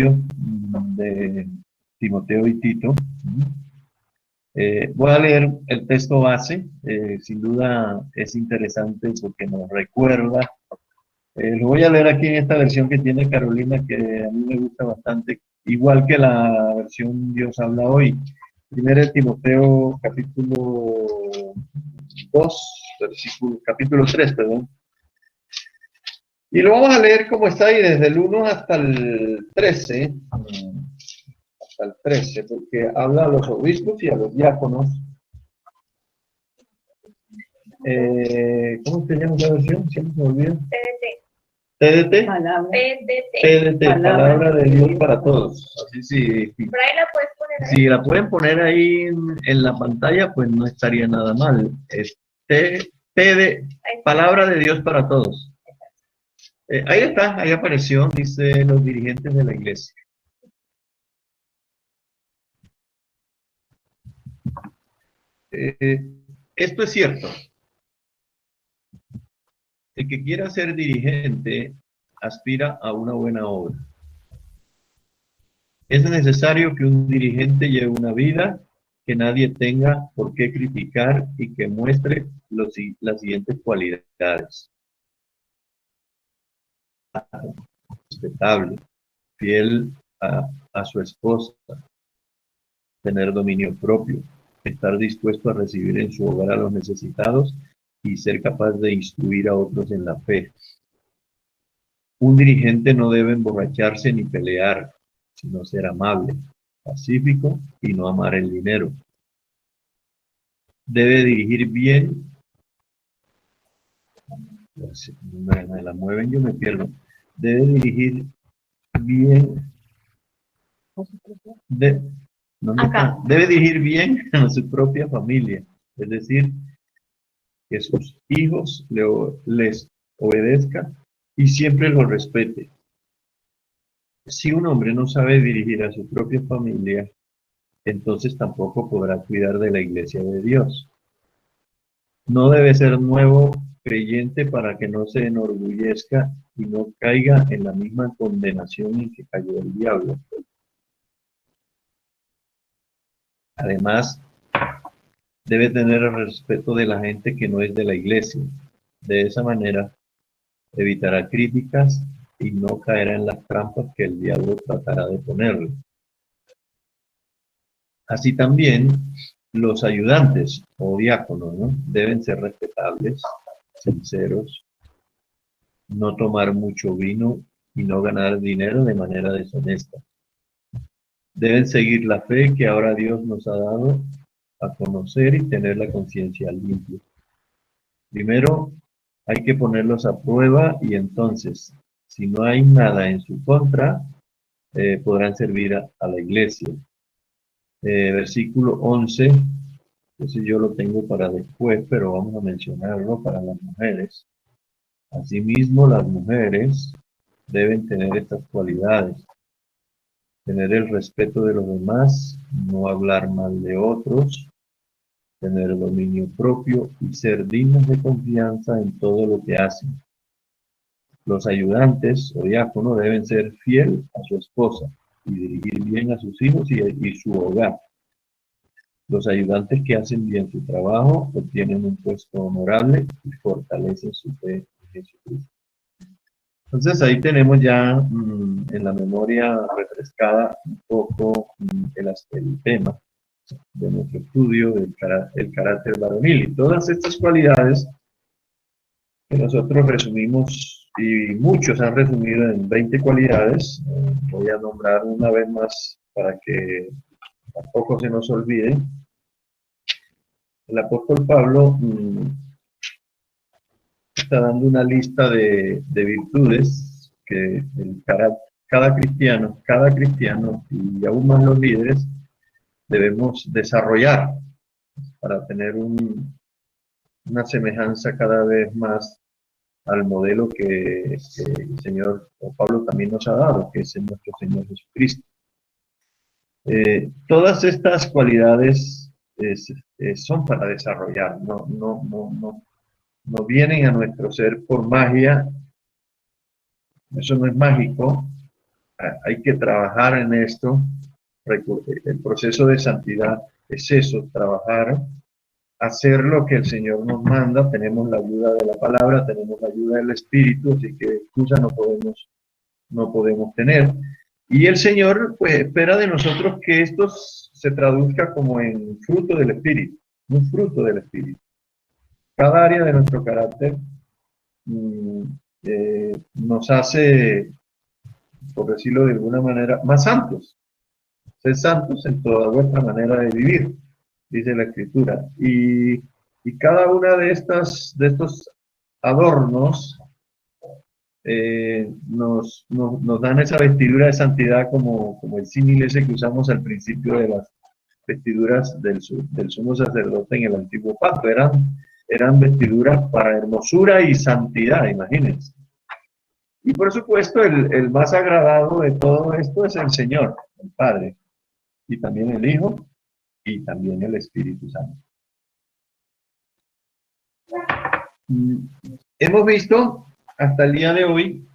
de Timoteo y Tito. Voy a leer el texto base, sin duda es interesante porque nos recuerda. Lo voy a leer aquí en esta versión que tiene Carolina, que a mí me gusta bastante, igual que la versión Dios habla hoy. Primero de Timoteo, capítulo 2, capítulo 3, perdón. Y lo vamos a leer como está ahí, desde el 1 hasta el 13, porque habla a los obispos y a los diáconos. ¿Cómo se llama esa versión? Siempre se me olvida. TDT. PDT, palabra de Dios para todos. Así sí. Por ahí la puedes poner ahí. Si la pueden poner ahí en la pantalla, pues no estaría nada mal. Palabra de Dios para todos. Ahí está, ahí apareció, dice los dirigentes de la iglesia. Esto es cierto. El que quiera ser dirigente aspira a una buena obra. Es necesario que un dirigente lleve una vida que nadie tenga por qué criticar y que muestre las siguientes cualidades. Respetable, fiel a su esposa, tener dominio propio, estar dispuesto a recibir en su hogar a los necesitados y ser capaz de instruir a otros en la fe. Un dirigente no debe emborracharse ni pelear, sino ser amable, pacífico y no amar el dinero. Debe dirigir bien. Me la mueven, yo me pierdo. Debe dirigir bien. Debe dirigir bien a su propia familia, es decir, que sus hijos les obedezcan y siempre los respete. Si un hombre no sabe dirigir a su propia familia, entonces tampoco podrá cuidar de la iglesia de Dios. No debe ser nuevo creyente para que no se enorgullezca y no caiga en la misma condenación en que cayó el diablo. Además, debe tener el respeto de la gente que no es de la iglesia. De esa manera, evitará críticas y no caerá en las trampas que el diablo tratará de ponerle. Así también, los ayudantes o diáconos, ¿no?, deben ser respetables, sinceros, no tomar mucho vino y no ganar dinero de manera deshonesta. Deben seguir la fe que ahora Dios nos ha dado a conocer y tener la conciencia limpia. Primero, hay que ponerlos a prueba y entonces, si no hay nada en su contra, podrán servir a la iglesia. Versículo 11, ese yo lo tengo para después, pero vamos a mencionarlo para las mujeres. Asimismo, las mujeres deben tener estas cualidades: tener el respeto de los demás, no hablar mal de otros, tener dominio propio y ser dignas de confianza en todo lo que hacen. Los ayudantes o diáconos deben ser fiel a su esposa y dirigir bien a sus hijos y su hogar. Los ayudantes que hacen bien su trabajo obtienen un puesto honorable y fortalecen su fe en Jesucristo. Entonces ahí tenemos ya en la memoria refrescada un poco el tema de nuestro estudio del carácter varonil y todas estas cualidades que nosotros resumimos, y muchos han resumido en 20 cualidades. Voy a nombrar una vez más para que tampoco se nos olvide. El apóstol Pablo está dando una lista de virtudes que cada cristiano y aún más los líderes debemos desarrollar para tener una semejanza cada vez más al modelo que el Señor o Pablo también nos ha dado, que es nuestro Señor Jesucristo. Todas estas cualidades son para desarrollar, no vienen a nuestro ser por magia. Eso no es mágico, hay que trabajar en esto. El proceso de santidad es eso, trabajar, hacer lo que el Señor nos manda. Tenemos la ayuda de la palabra, tenemos la ayuda del Espíritu, así que excusa no podemos tener. Y el Señor pues espera de nosotros que esto se traduzca como en fruto del Espíritu, un fruto del Espíritu. Cada área de nuestro carácter nos hace, por decirlo de alguna manera, más santos. Sed santos en toda vuestra manera de vivir, dice la Escritura. Y cada una de estos adornos nos dan esa vestidura de santidad como el símil ese que usamos al principio de las vestiduras del sumo sacerdote en el antiguo pacto. Eran vestiduras para hermosura y santidad, imagínense. Y por supuesto, el más agradado de todo esto es el Señor, el Padre, y también el Hijo, y también el Espíritu Santo. Hemos visto hasta el día de hoy,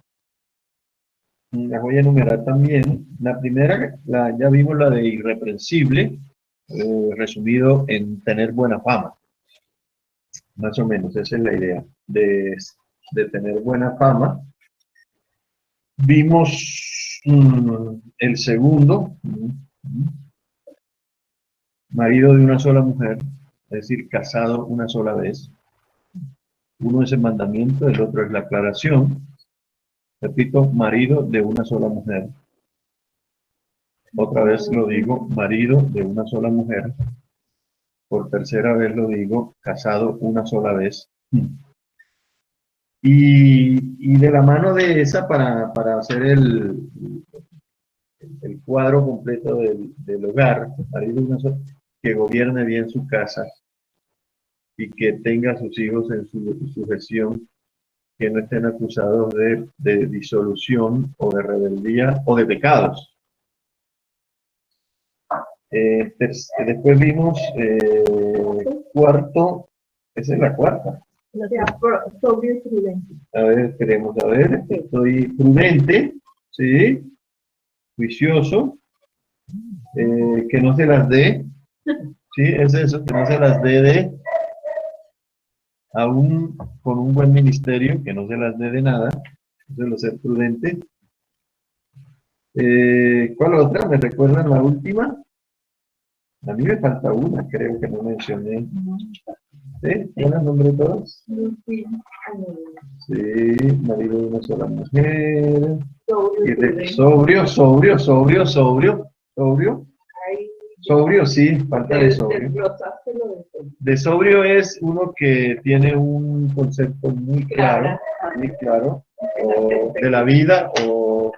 las voy a enumerar también. La primera, ya vimos la de irreprensible, resumido en tener buena fama. Más o menos, esa es la idea, de tener buena fama. Vimos el segundo, marido de una sola mujer, es decir, casado una sola vez. Uno es el mandamiento, el otro es la aclaración. Repito, marido de una sola mujer. Otra vez lo digo, marido de una sola mujer. Por tercera vez lo digo, casado una sola vez. Y de la mano de esa, para hacer el cuadro completo del hogar, marido de una sola, que gobierne bien su casa y que tenga a sus hijos en su sujeción, que no estén acusados de disolución o de rebeldía o de pecados. Después vimos cuarto, esa es la cuarta. Sobrio y prudente. A ver, queremos saber. Soy prudente, ¿sí? Juicioso, que no se las dé, ¿sí? Es eso, que no se las dé aún con un buen ministerio, que no se las dé de nada. Eso es lo ser prudente. ¿Cuál otra? ¿Me recuerdan la última? A mí me falta una, creo que no mencioné. ¿Sí? ¿Ya las nombré todas? Sí, marido de una sola mujer. Sobrio. Sobrio, sí, falta de sobrio. De sobrio es uno que tiene un concepto muy claro, de la vida o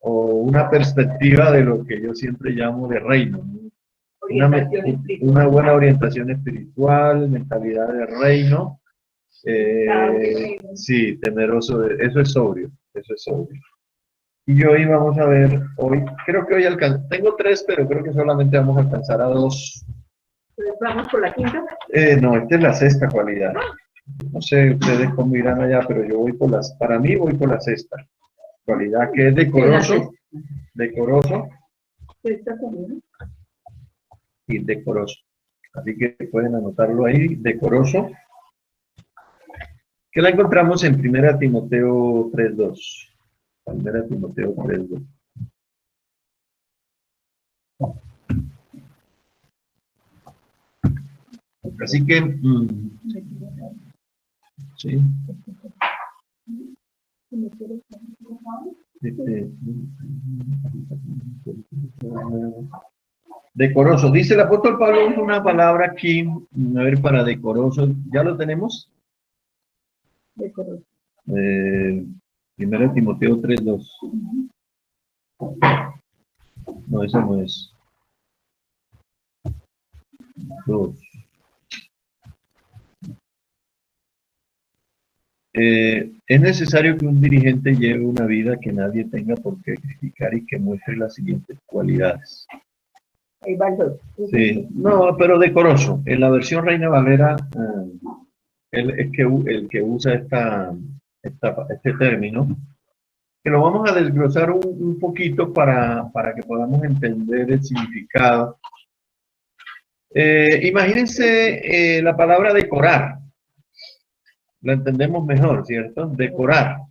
una perspectiva de lo que yo siempre llamo de reino. Una buena orientación espiritual, mentalidad de reino. Sí, temeroso, eso es sobrio. Y hoy vamos a ver, creo que hoy tengo 3, pero creo que solamente vamos a alcanzar a 2. ¿Vamos por la quinta? No, esta es la sexta cualidad. No sé ustedes cómo irán allá, pero yo para mí voy por la sexta cualidad, que es decoroso. ¿Sexta también? Y decoroso. Así que pueden anotarlo ahí, decoroso. Que la encontramos en 1 Timoteo 3:2. 1 Timoteo 3:2. Así que, sí. Decoroso. Dice el apóstol Pablo una palabra aquí, a ver, para decoroso. ¿Ya lo tenemos? Decoroso. 1 Timoteo 3:2. No, eso no es. 2. Es necesario que un dirigente lleve una vida que nadie tenga por qué criticar y que muestre las siguientes cualidades. Ahí va el 2. Sí, no, pero decoroso. En la versión Reina Valera, el que usa este término, que lo vamos a desglosar un poquito para que podamos entender el significado. Imagínense la palabra decorar. La entendemos mejor, ¿cierto? Decorar.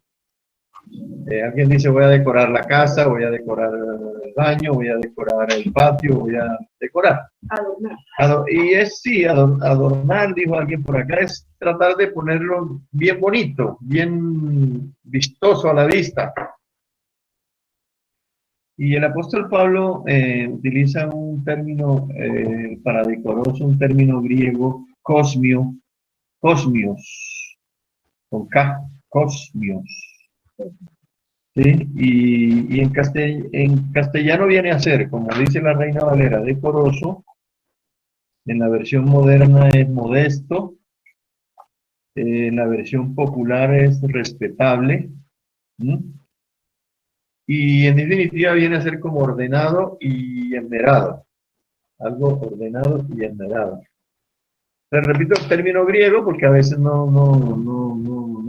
Alguien dice voy a decorar la casa, voy a decorar el baño, voy a decorar el patio, voy a decorar. Adornar. Y es sí, adornar, dijo alguien por acá, es tratar de ponerlo bien bonito, bien vistoso a la vista. Y el apóstol Pablo utiliza un término para decoroso, un término griego, cosmios, con K, cosmios. ¿Sí? Y en castellano viene a ser, como dice la Reina Valera, decoroso. En la versión moderna es modesto. En la versión popular es respetable. ¿Mm? Y en definitiva viene a ser como ordenado y esmerado. Algo ordenado y esmerado. Les repito el término griego porque a veces no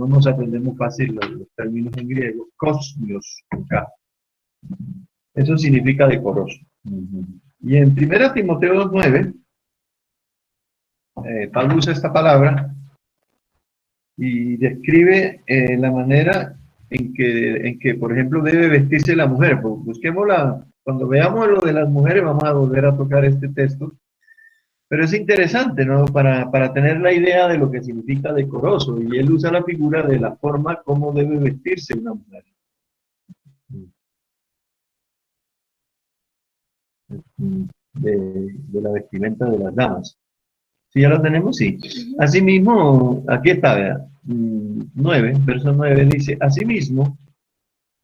nos aprendemos fácil los términos en griego. Cosmios, con K. Eso significa decoroso. Y en 1 Timoteo 2:9, Pablo usa esta palabra y describe la manera en que, por ejemplo, debe vestirse la mujer. Pues busquémosla, cuando veamos lo de las mujeres vamos a volver a tocar este texto. Pero es interesante, ¿no? Para tener la idea de lo que significa decoroso. Y él usa la figura de la forma como debe vestirse una mujer. De la vestimenta de las damas. ¿Sí ya lo tenemos? Sí. Asimismo, aquí está, vea, 9, verso 9 dice, asimismo,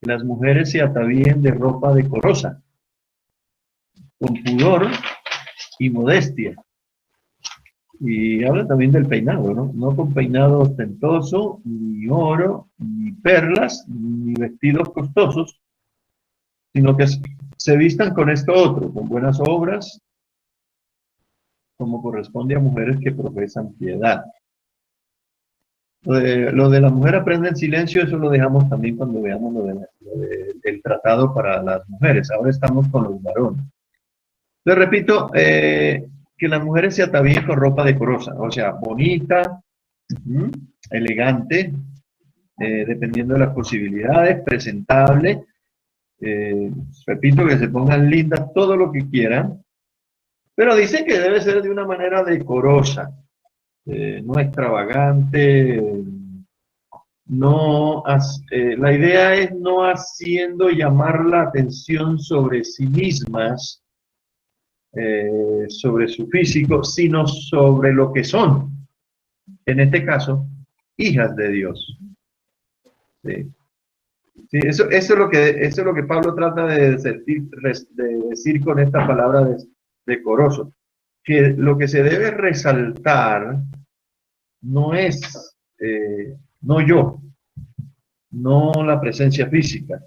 las mujeres se atavíen de ropa decorosa, con pudor y modestia. Y habla también del peinado, ¿no? No con peinado ostentoso, ni oro, ni perlas, ni vestidos costosos, sino que se vistan con esto otro, con buenas obras, como corresponde a mujeres que profesan piedad. Lo de la mujer aprende en silencio, eso lo dejamos también cuando veamos el tratado para las mujeres. Ahora estamos con los varones. Les repito, que las mujeres se atavíen con ropa decorosa, o sea, bonita, elegante, dependiendo de las posibilidades, presentable. Repito, que se pongan lindas todo lo que quieran, pero dice que debe ser de una manera decorosa, no extravagante, no, la idea es no haciendo llamar la atención sobre sí mismas, sobre su físico, sino sobre lo que son. En este caso, hijas de Dios. Sí. Sí, eso es lo que Pablo trata de decir con esta palabra decoroso. Que lo que se debe resaltar no es, no yo, no la presencia física,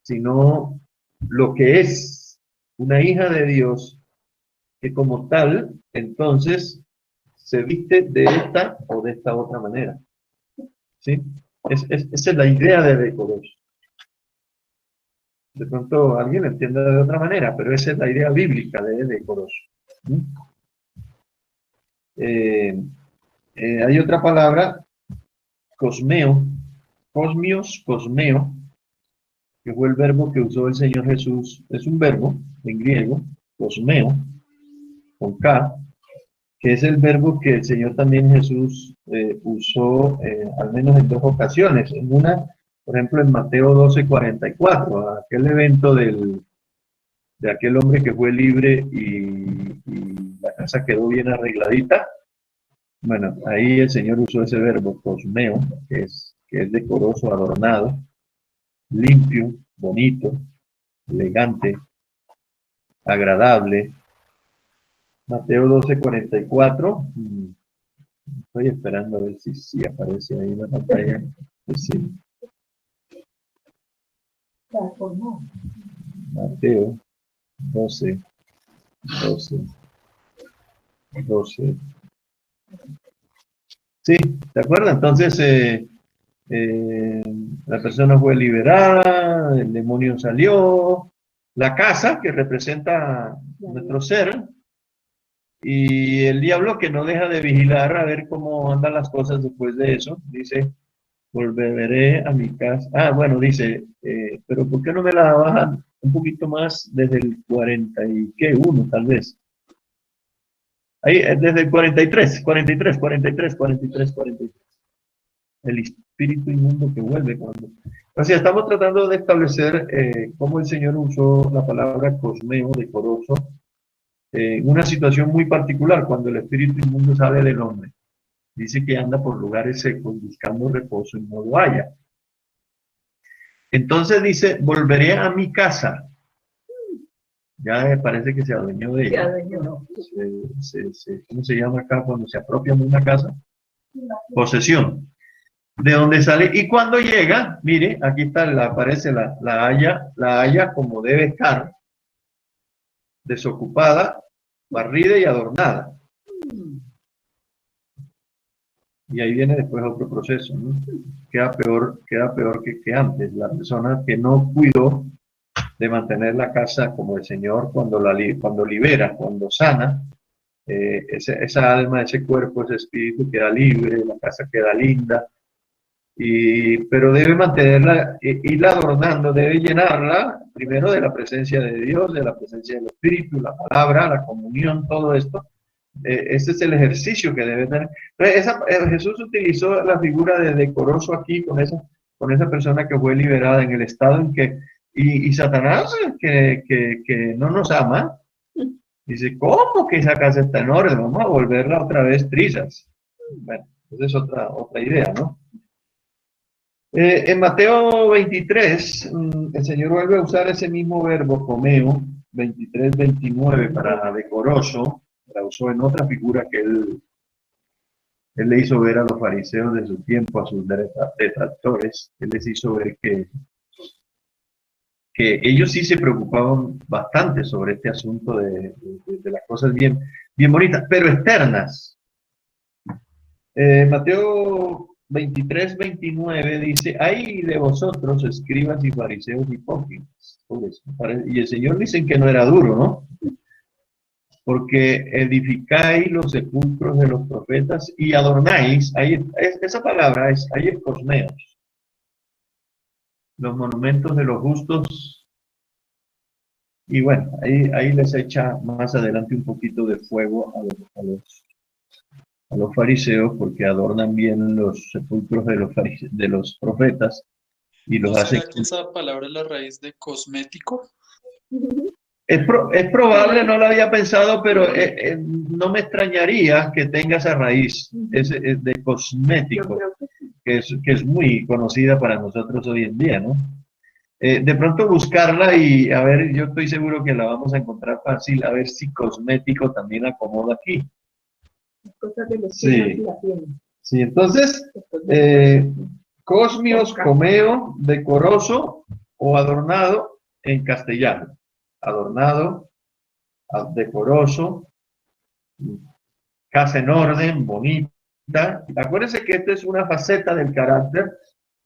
sino lo que es una hija de Dios que como tal, entonces, se viste de esta o de esta otra manera. ¿Sí? Esa es la idea de decoroso. De pronto alguien lo entiende de otra manera, pero esa es la idea bíblica de decoroso. ¿Sí? Hay otra palabra, cosmeo, cosmios, cosmeo, que fue el verbo que usó el Señor Jesús. Es un verbo en griego, cosmeo, con K, que es el verbo que el Señor también Jesús usó al menos en 2 ocasiones. En una, por ejemplo, en Mateo 12:44, aquel evento de aquel hombre que fue libre y la casa quedó bien arregladita. Bueno, ahí el Señor usó ese verbo, cosmeo, que es decoroso, adornado, limpio, bonito, elegante, agradable. Mateo 12:44. Estoy esperando a ver si aparece ahí en la pantalla. Pues sí. Mateo 12. Sí, ¿de acuerdo? Entonces, La persona fue liberada, el demonio salió, la casa que representa nuestro ser, y el diablo que no deja de vigilar a ver cómo andan las cosas después de eso, dice, volveré a mi casa. Ah, bueno, dice, pero ¿por qué no me la bajan un poquito más desde el 40 y qué, uno tal vez? Ahí, desde el 43, 43, 43, 43, 43. El espíritu inmundo que vuelve cuando... O sea, estamos tratando de establecer cómo el Señor usó la palabra cosmeo, decoroso, en una situación muy particular, cuando el espíritu inmundo sale del hombre. Dice que anda por lugares secos buscando reposo y no lo halla. Entonces dice, volveré a mi casa. Ya me parece que se adueñó de ella. ¿Cómo se llama acá cuando se apropian de una casa? Posesión. De donde sale. Y cuando llega, mire, aquí está, aparece la haya como debe estar, desocupada, barrida y adornada. Y ahí viene después otro proceso, ¿no? Queda peor que antes. La persona que no cuidó de mantener la casa como el Señor cuando libera, cuando sana, esa alma, ese cuerpo, ese espíritu queda libre, la casa queda linda, pero debe mantenerla, irla adornando, debe llenarla primero de la presencia de Dios, de la presencia del Espíritu, la palabra, la comunión, todo esto. Ese es el ejercicio que debe tener. Jesús utilizó la figura de decoroso aquí con esa persona que fue liberada en el estado en que, y Satanás, que no nos ama, dice, ¿cómo que esa casa está en orden? Vamos a volverla otra vez trizas. Bueno, esa es otra idea, ¿no? En Mateo 23, el Señor vuelve a usar ese mismo verbo, comeo, 23, 29, para decoroso, la usó en otra figura que él le hizo ver a los fariseos de su tiempo, a sus detractores. Él les hizo ver que ellos sí se preocupaban bastante sobre este asunto de las cosas bien bonitas, pero externas. Mateo 23, 29 dice, ay de vosotros, escribas y fariseos hipócritas. Y el Señor dice que no era duro, ¿no? Porque edificáis los sepulcros de los profetas y adornáis, esa palabra ahí es cosmeos, los monumentos de los justos, y bueno, ahí les echa más adelante un poquito de fuego a los fariseos, porque adornan bien los sepulcros de los profetas y los ¿No hacen... será que esa palabra es la raíz de cosmético? Es probable, no lo había pensado, pero no me extrañaría que tenga esa raíz de cosmético, que es muy conocida para nosotros hoy en día, ¿no? De pronto buscarla y a ver, yo estoy seguro que la vamos a encontrar fácil, a ver si cosmético también acomoda aquí. Sí, sí, entonces, cosmios, comeo, decoroso o adornado en castellano. Adornado, decoroso, casa en orden, bonita. Acuérdense que esta es una faceta del carácter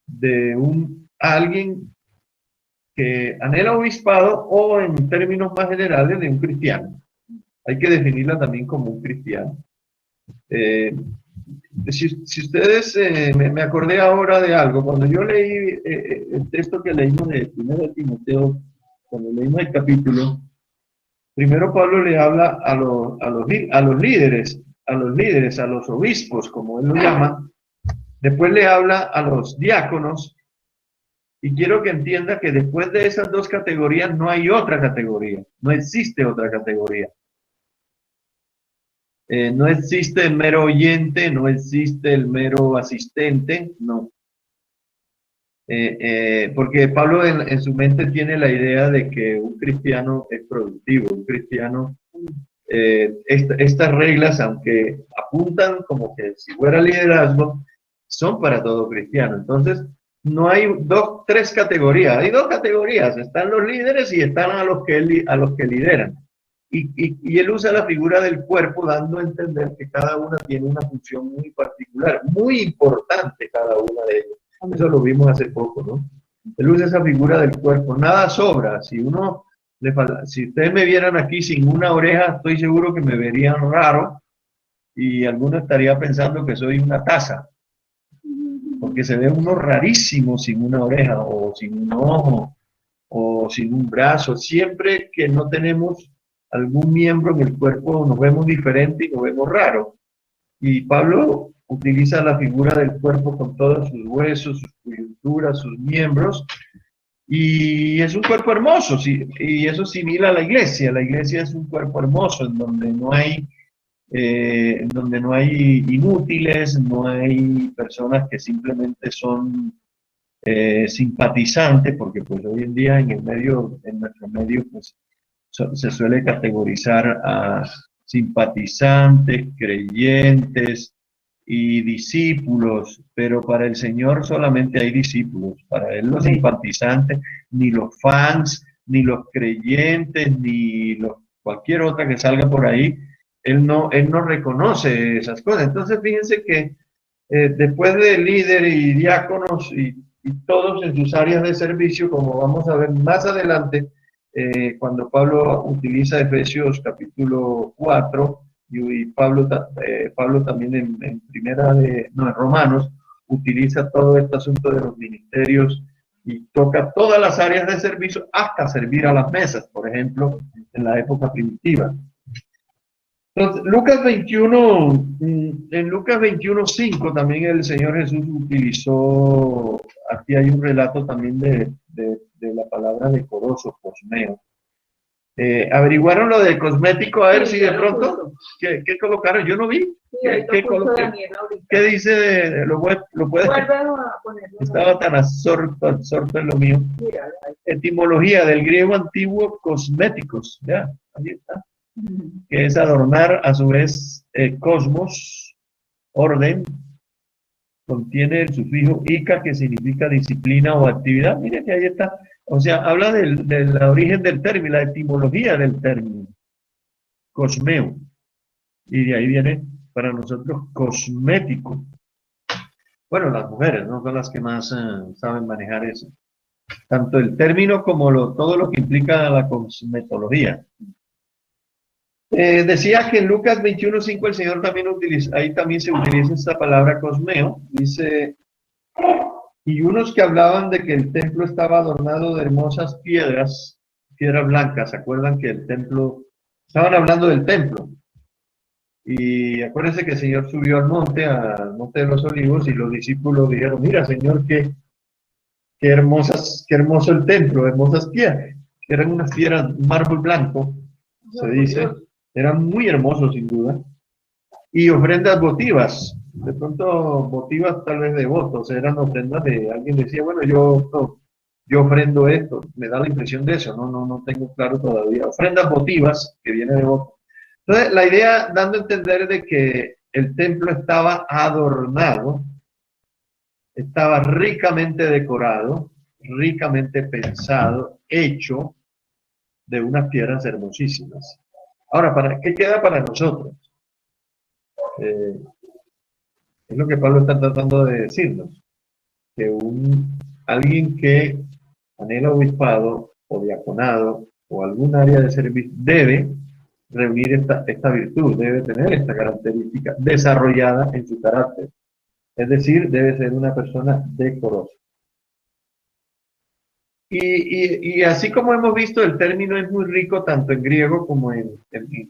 de alguien que anhela obispado o en términos más generales de un cristiano. Hay que definirla también como un cristiano. Si ustedes, me acordé ahora de algo, cuando yo leí el texto que leímos de 1 Timoteo, cuando leímos el capítulo, primero Pablo le habla a los líderes, a los obispos, como él lo llama, después le habla a los diáconos, y quiero que entienda que después de esas dos categorías no hay otra categoría, no existe otra categoría. No existe el mero oyente, no existe el mero asistente, no. Porque Pablo en su mente tiene la idea de que un cristiano es productivo, un cristiano, estas reglas, aunque apuntan como que si fuera liderazgo, son para todo cristiano. Entonces, no hay tres categorías, hay dos categorías, están los líderes y están a los que lideran. Y él usa la figura del cuerpo dando a entender que cada una tiene una función muy particular, muy importante cada una de ellas. Eso lo vimos hace poco, ¿no? Él usa esa figura del cuerpo. Nada sobra. Si si ustedes me vieran aquí sin una oreja, estoy seguro que me verían raro y alguno estaría pensando que soy una taza, porque se ve uno rarísimo sin una oreja o sin un ojo o sin un brazo. Siempre que no tenemos algún miembro en el cuerpo nos vemos diferente y nos vemos raro. Y Pablo utiliza la figura del cuerpo con todos sus huesos, sus coyunturas, sus miembros, y es un cuerpo hermoso, sí, y eso simila a la iglesia. La iglesia es un cuerpo hermoso en donde no hay inútiles, no hay personas que simplemente son simpatizantes, porque pues hoy en día en nuestro medio, pues se suele categorizar a simpatizantes, creyentes y discípulos, pero para el Señor solamente hay discípulos. Para Él los simpatizantes, ni los fans, ni los creyentes, ni cualquier otra que salga por ahí, él no reconoce esas cosas. Entonces fíjense que después de líder y diáconos y todos en sus áreas de servicio, como vamos a ver más adelante, cuando Pablo utiliza Efesios capítulo 4 y Pablo también en Romanos utiliza todo este asunto de los ministerios y toca todas las áreas de servicio hasta servir a las mesas, por ejemplo, en la época primitiva. Entonces, en Lucas 21:5 también el Señor Jesús utilizó, aquí hay un relato también de la palabra decoroso, cosmeo. ¿Averiguaron lo de cosmético? A ver si de pronto, ¿qué colocaron? Yo no vi. ¿Qué dice? ¿Lo puede? Vuelve a ponerlo. Estaba tan absorto en lo mío. Etimología del griego antiguo, cosméticos. Ya, ahí está. Que es adornar, a su vez, cosmos, orden, contiene el sufijo ica, que significa disciplina o actividad. Miren que ahí está. O sea, habla del origen del término, la etimología del término, cosmeo. Y de ahí viene para nosotros cosmético. Bueno, las mujeres, ¿no? Son las que más saben manejar eso. Tanto el término como todo lo que implica la cosmetología. Decía que en Lucas 21:5 el Señor también ahí también se utiliza esta palabra cosmeo. Dice, y unos que hablaban de que el templo estaba adornado de hermosas piedras blancas. ¿Se acuerdan que el templo, estaban hablando del templo? Y acuérdense que el Señor subió al monte de los Olivos, y los discípulos dijeron, mira, Señor, qué hermoso el templo, hermosas piedras. Eran unas piedras, mármol blanco, se dice. Eran muy hermosos, sin duda. Y ofrendas votivas. De pronto, votivas tal vez de votos. Eran ofrendas de alguien decía, bueno, yo ofrendo esto. Me da la impresión de eso. No tengo claro todavía. Ofrendas votivas, que viene de votos. Entonces, la idea, dando a entender de que el templo estaba adornado, estaba ricamente decorado, ricamente pensado, hecho de unas piedras hermosísimas. Ahora, ¿qué queda para nosotros? Es lo que Pablo está tratando de decirnos, que alguien que anhela obispado o diaconado o algún área de servicio debe reunir esta virtud, debe tener esta característica desarrollada en su carácter. Es decir, debe ser una persona decorosa. Y así como hemos visto, el término es muy rico tanto en griego como en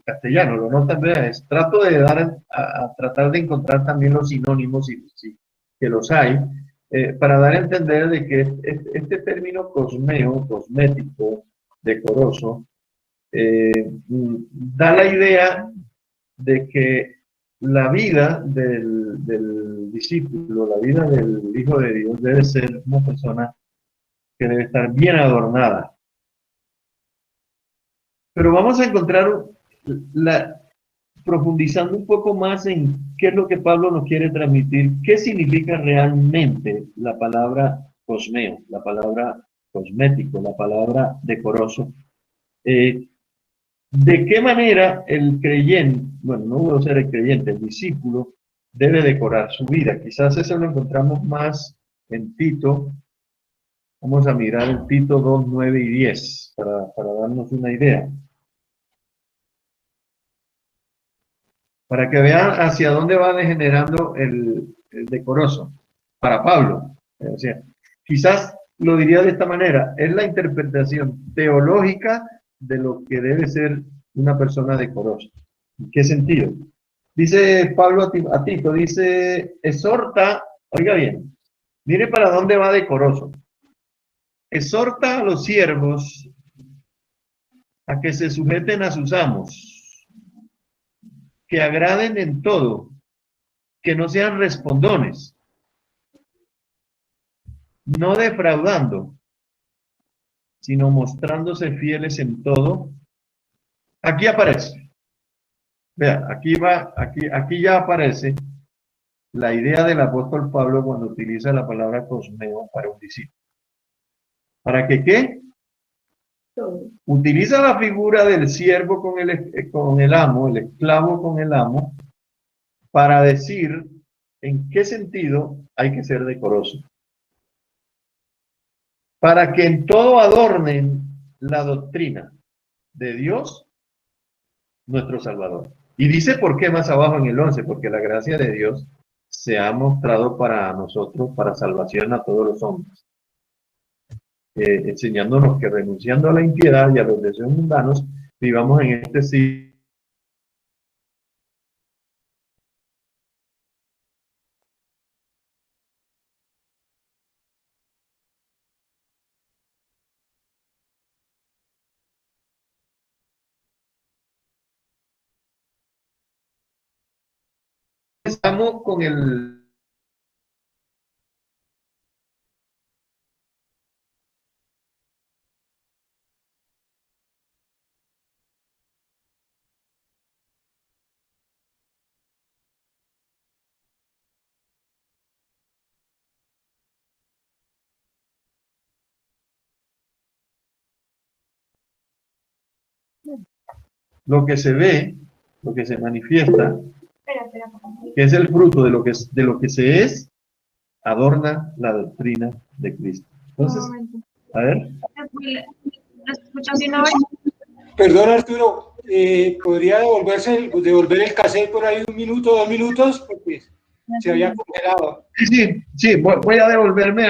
castellano. Lo notan, trato de tratar de encontrar también los sinónimos, si que los hay, para dar a entender de que este término cosmeo, cosmético, decoroso, da la idea de que la vida del discípulo, la vida del Hijo de Dios, debe ser una persona que debe estar bien adornada. Pero vamos a encontrar, profundizando un poco más en qué es lo que Pablo nos quiere transmitir, qué significa realmente la palabra cosmeo, la palabra cosmético, la palabra decoroso. ¿De qué manera el creyente, bueno, no debo ser el creyente, el discípulo, debe decorar su vida? Quizás eso lo encontramos más en Tito. Vamos a mirar en Tito 2, 9 y 10 para darnos una idea. Para que vean hacia dónde va degenerando el decoroso. Para Pablo. O sea, quizás lo diría de esta manera. Es la interpretación teológica de lo que debe ser una persona decorosa. ¿En qué sentido? Dice Pablo a Tito, dice, exhorta, oiga bien, mire para dónde va decoroso. Exhorta a los siervos a que se sujeten a sus amos, que agraden en todo, que no sean respondones, no defraudando, sino mostrándose fieles en todo. Aquí aparece, vea, aquí ya aparece la idea del apóstol Pablo cuando utiliza la palabra cosmeo para un discípulo. ¿Para que qué? Todo. Utiliza la figura del siervo con el amo, el esclavo con el amo, para decir en qué sentido hay que ser decoroso. Para que en todo adornen la doctrina de Dios, nuestro Salvador. Y dice por qué más abajo en el 11, porque la gracia de Dios se ha mostrado para nosotros, para salvación a todos los hombres. Enseñándonos que renunciando a la impiedad y a los deseos mundanos, vivamos en este siglo. Estamos con lo que se ve, lo que se manifiesta, que es el fruto de lo que se es, adorna la doctrina de Cristo. Entonces, a ver. ¿Lo escuchas bien ahora? Perdón, Arturo, ¿podría devolver el cassette por ahí 1 minuto, 2 minutos? Porque se había congelado. Sí, voy a devolverme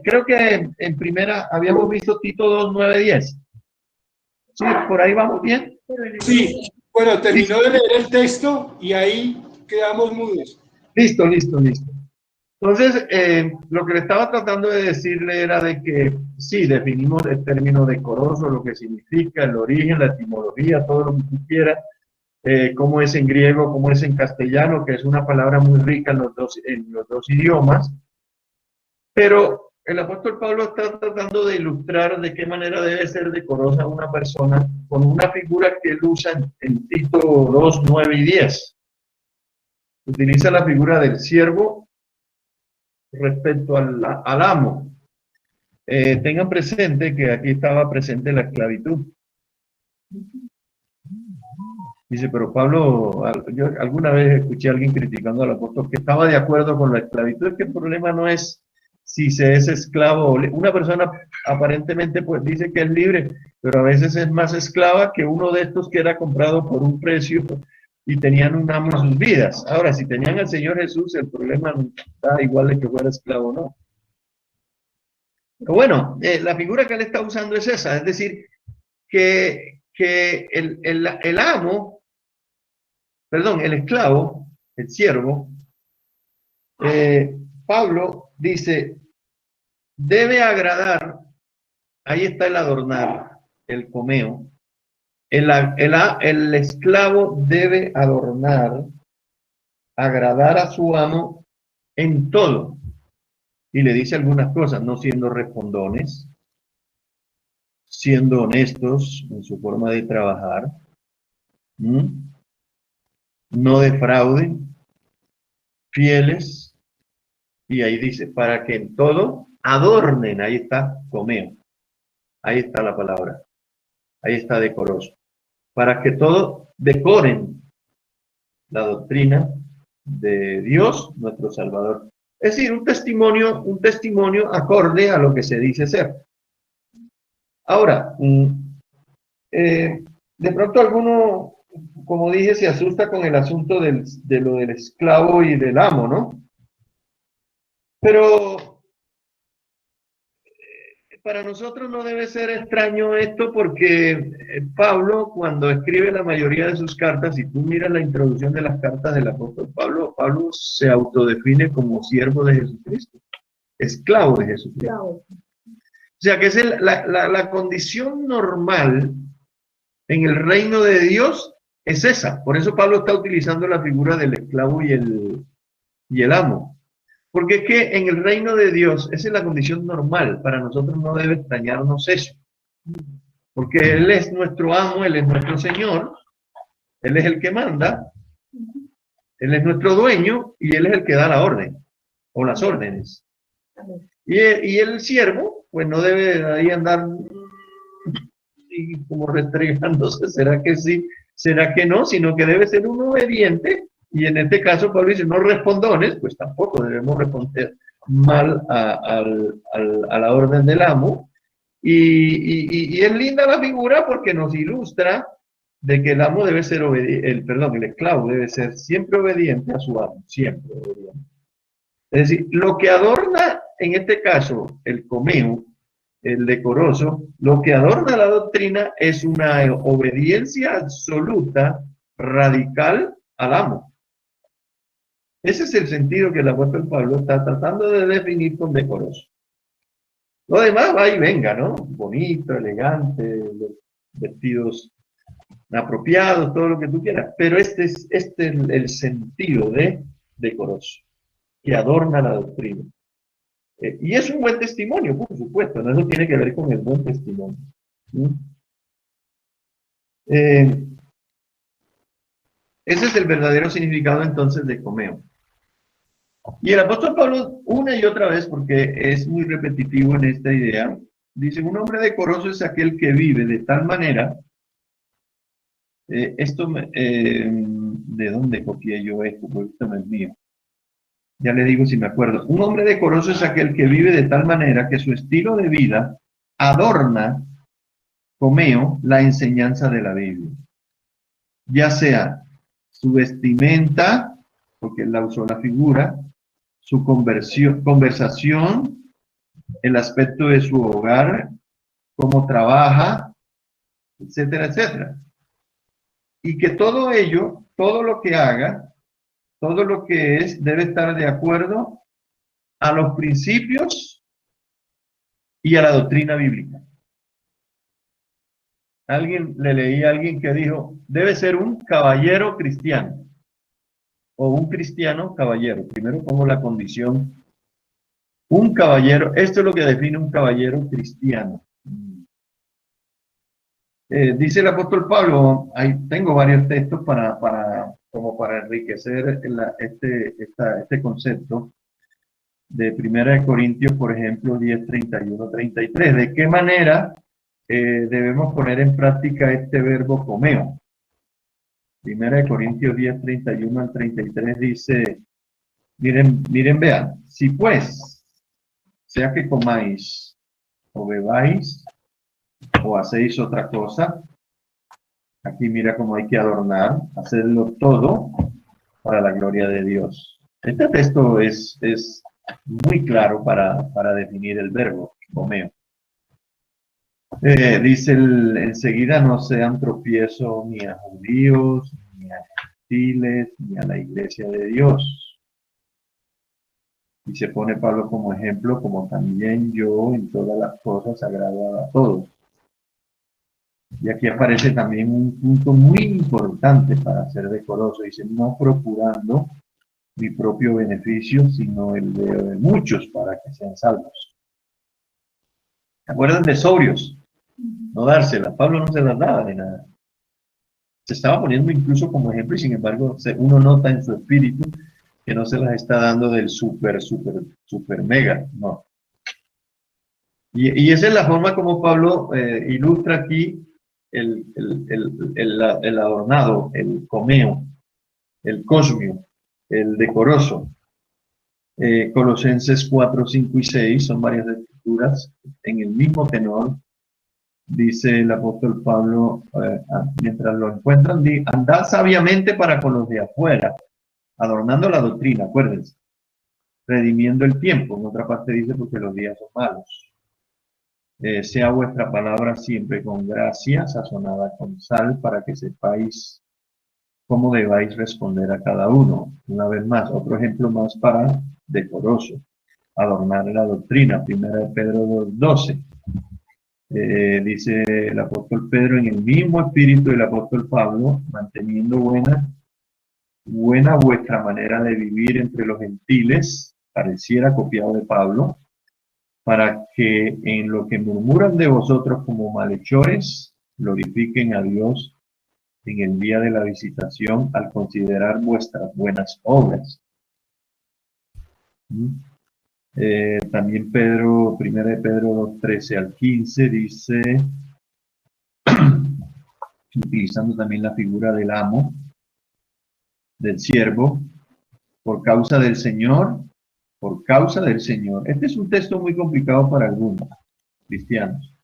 creo que en primera habíamos visto Tito 2, 9, 10. Sí, por ahí vamos bien. Sí, bueno, terminó de leer el texto y ahí quedamos mudos. Listo. Entonces, lo que le estaba tratando de decirle era de que sí, definimos el término decoroso, lo que significa, el origen, la etimología, todo lo que tú quieras, cómo es en griego, cómo es en castellano, que es una palabra muy rica en los dos idiomas. Pero el apóstol Pablo está tratando de ilustrar de qué manera debe ser decorosa una persona con una figura que él usa en Tito 2, 9 y 10. Utiliza la figura del siervo respecto al amo. Tengan presente que aquí estaba presente la esclavitud. Dice, pero Pablo, yo alguna vez escuché a alguien criticando al apóstol que estaba de acuerdo con la esclavitud. Es que el problema no es si se es esclavo o una persona aparentemente pues dice que es libre, pero a veces es más esclava que uno de estos que era comprado por un precio y tenían un amo en sus vidas. Ahora, si tenían al Señor Jesús, el problema da igual de que fuera esclavo o no. Pero bueno, la figura que él está usando es esa, es decir, que el amo, perdón, el esclavo, el siervo, Pablo dice, debe agradar, ahí está el adornar, el comeo, el esclavo debe adornar, agradar a su amo en todo. Y le dice algunas cosas, no siendo respondones, siendo honestos en su forma de trabajar, no defrauden, fieles, y ahí dice, para que en todo adornen, ahí está comeo, ahí está la palabra, ahí está decoroso, para que todo decoren la doctrina de Dios, nuestro Salvador. Es decir, un testimonio acorde a lo que se dice ser. Ahora, de pronto alguno, como dije, se asusta con el asunto de lo del esclavo y del amo, ¿no? Pero para nosotros no debe ser extraño esto porque Pablo, cuando escribe la mayoría de sus cartas, si tú miras la introducción de las cartas del apóstol Pablo, Pablo se autodefine como siervo de Jesucristo, esclavo de Jesucristo. O sea que es la condición normal en el reino de Dios es esa. Por eso Pablo está utilizando la figura del esclavo y el amo. Porque es que en el reino de Dios, esa es la condición normal. Para nosotros no debe extrañarnos eso. Porque Él es nuestro amo, Él es nuestro Señor, Él es el que manda, Él es nuestro dueño y Él es el que da la orden o las órdenes. Y el siervo, pues no debe ahí andar como restregándose, ¿será que sí? ¿Será que no? Sino que debe ser un obediente. Y en este caso Pablo dice, no respondones, pues tampoco debemos responder mal a la orden del amo. Y es linda la figura porque nos ilustra de que el amo debe ser obediente, el esclavo debe ser siempre obediente a su amo, siempre obediente. Es decir, lo que adorna, en este caso, el comeo, el decoroso, lo que adorna la doctrina es una obediencia absoluta, radical al amo. Ese es el sentido que el apóstol Pablo está tratando de definir con decoroso. Lo demás va y venga, ¿no? Bonito, elegante, vestidos apropiados, todo lo que tú quieras. Pero este es el sentido de decoroso, que adorna la doctrina. Y es un buen testimonio, por supuesto, ¿no? Eso tiene que ver con el buen testimonio. Ese es el verdadero significado entonces de comeo. Y el apóstol Pablo, una y otra vez, porque es muy repetitivo en esta idea, dice, un hombre decoroso es aquel que vive de tal manera, ¿de dónde copié yo esto? Porque esto no es mío. Ya le digo si me acuerdo. Un hombre decoroso es aquel que vive de tal manera que su estilo de vida adorna, comeo, la enseñanza de la Biblia. Ya sea su vestimenta, porque él la usó la figura, su conversación, el aspecto de su hogar, cómo trabaja, etcétera, etcétera. Y que todo ello, todo lo que haga, todo lo que es, debe estar de acuerdo a los principios y a la doctrina bíblica. Le leí a alguien que dijo, debe ser un caballero cristiano o un cristiano caballero. Primero pongo la condición. Un caballero, esto es lo que define un caballero cristiano. Dice el apóstol Pablo, ahí tengo varios textos para enriquecer este concepto de 1 Corintios, por ejemplo, 10, 31, 33. ¿De qué manera debemos poner en práctica este verbo comeo? 1 Corintios 10, 31 al 33 dice, miren, vean, si pues, sea que comáis o bebáis o hacéis otra cosa, aquí mira cómo hay que adornar, hacerlo todo para la gloria de Dios. Este texto es muy claro para definir el verbo, comeo. Dice enseguida, no sean tropiezo ni a judíos, ni a gentiles, ni a la iglesia de Dios. Y se pone Pablo como ejemplo, como también yo en todas las cosas agrado a todos. Y aquí aparece también un punto muy importante para ser decoroso. Dice, no procurando mi propio beneficio, sino el de muchos para que sean salvos. ¿Se acuerdan de sobrios? No dárselas. Pablo no se las daba de nada. Se estaba poniendo incluso como ejemplo y sin embargo uno nota en su espíritu que no se las está dando del super mega, no. Y esa es la forma como Pablo ilustra aquí el adornado, el comeo, el cosmio, el decoroso. Colosenses 4, 5 y 6 son varias escrituras en el mismo tenor. Dice el apóstol Pablo, mientras lo encuentran, andad sabiamente para con los de afuera, adornando la doctrina, acuérdense, redimiendo el tiempo. En otra parte dice, porque los días son malos. Sea vuestra palabra siempre con gracia, sazonada con sal, para que sepáis cómo debáis responder a cada uno. Una vez más, otro ejemplo más para decoroso. Adornar la doctrina, 1 Pedro 2:12. Dice el apóstol Pedro, en el mismo espíritu del apóstol Pablo, manteniendo buena vuestra manera de vivir entre los gentiles, pareciera copiado de Pablo, para que en lo que murmuran de vosotros como malhechores, glorifiquen a Dios en el día de la visitación al considerar vuestras buenas obras. También Pedro, 1 Pedro 2:13 al 15 dice, utilizando también la figura del amo, del siervo, por causa del Señor. Este es un texto muy complicado para algunos cristianos.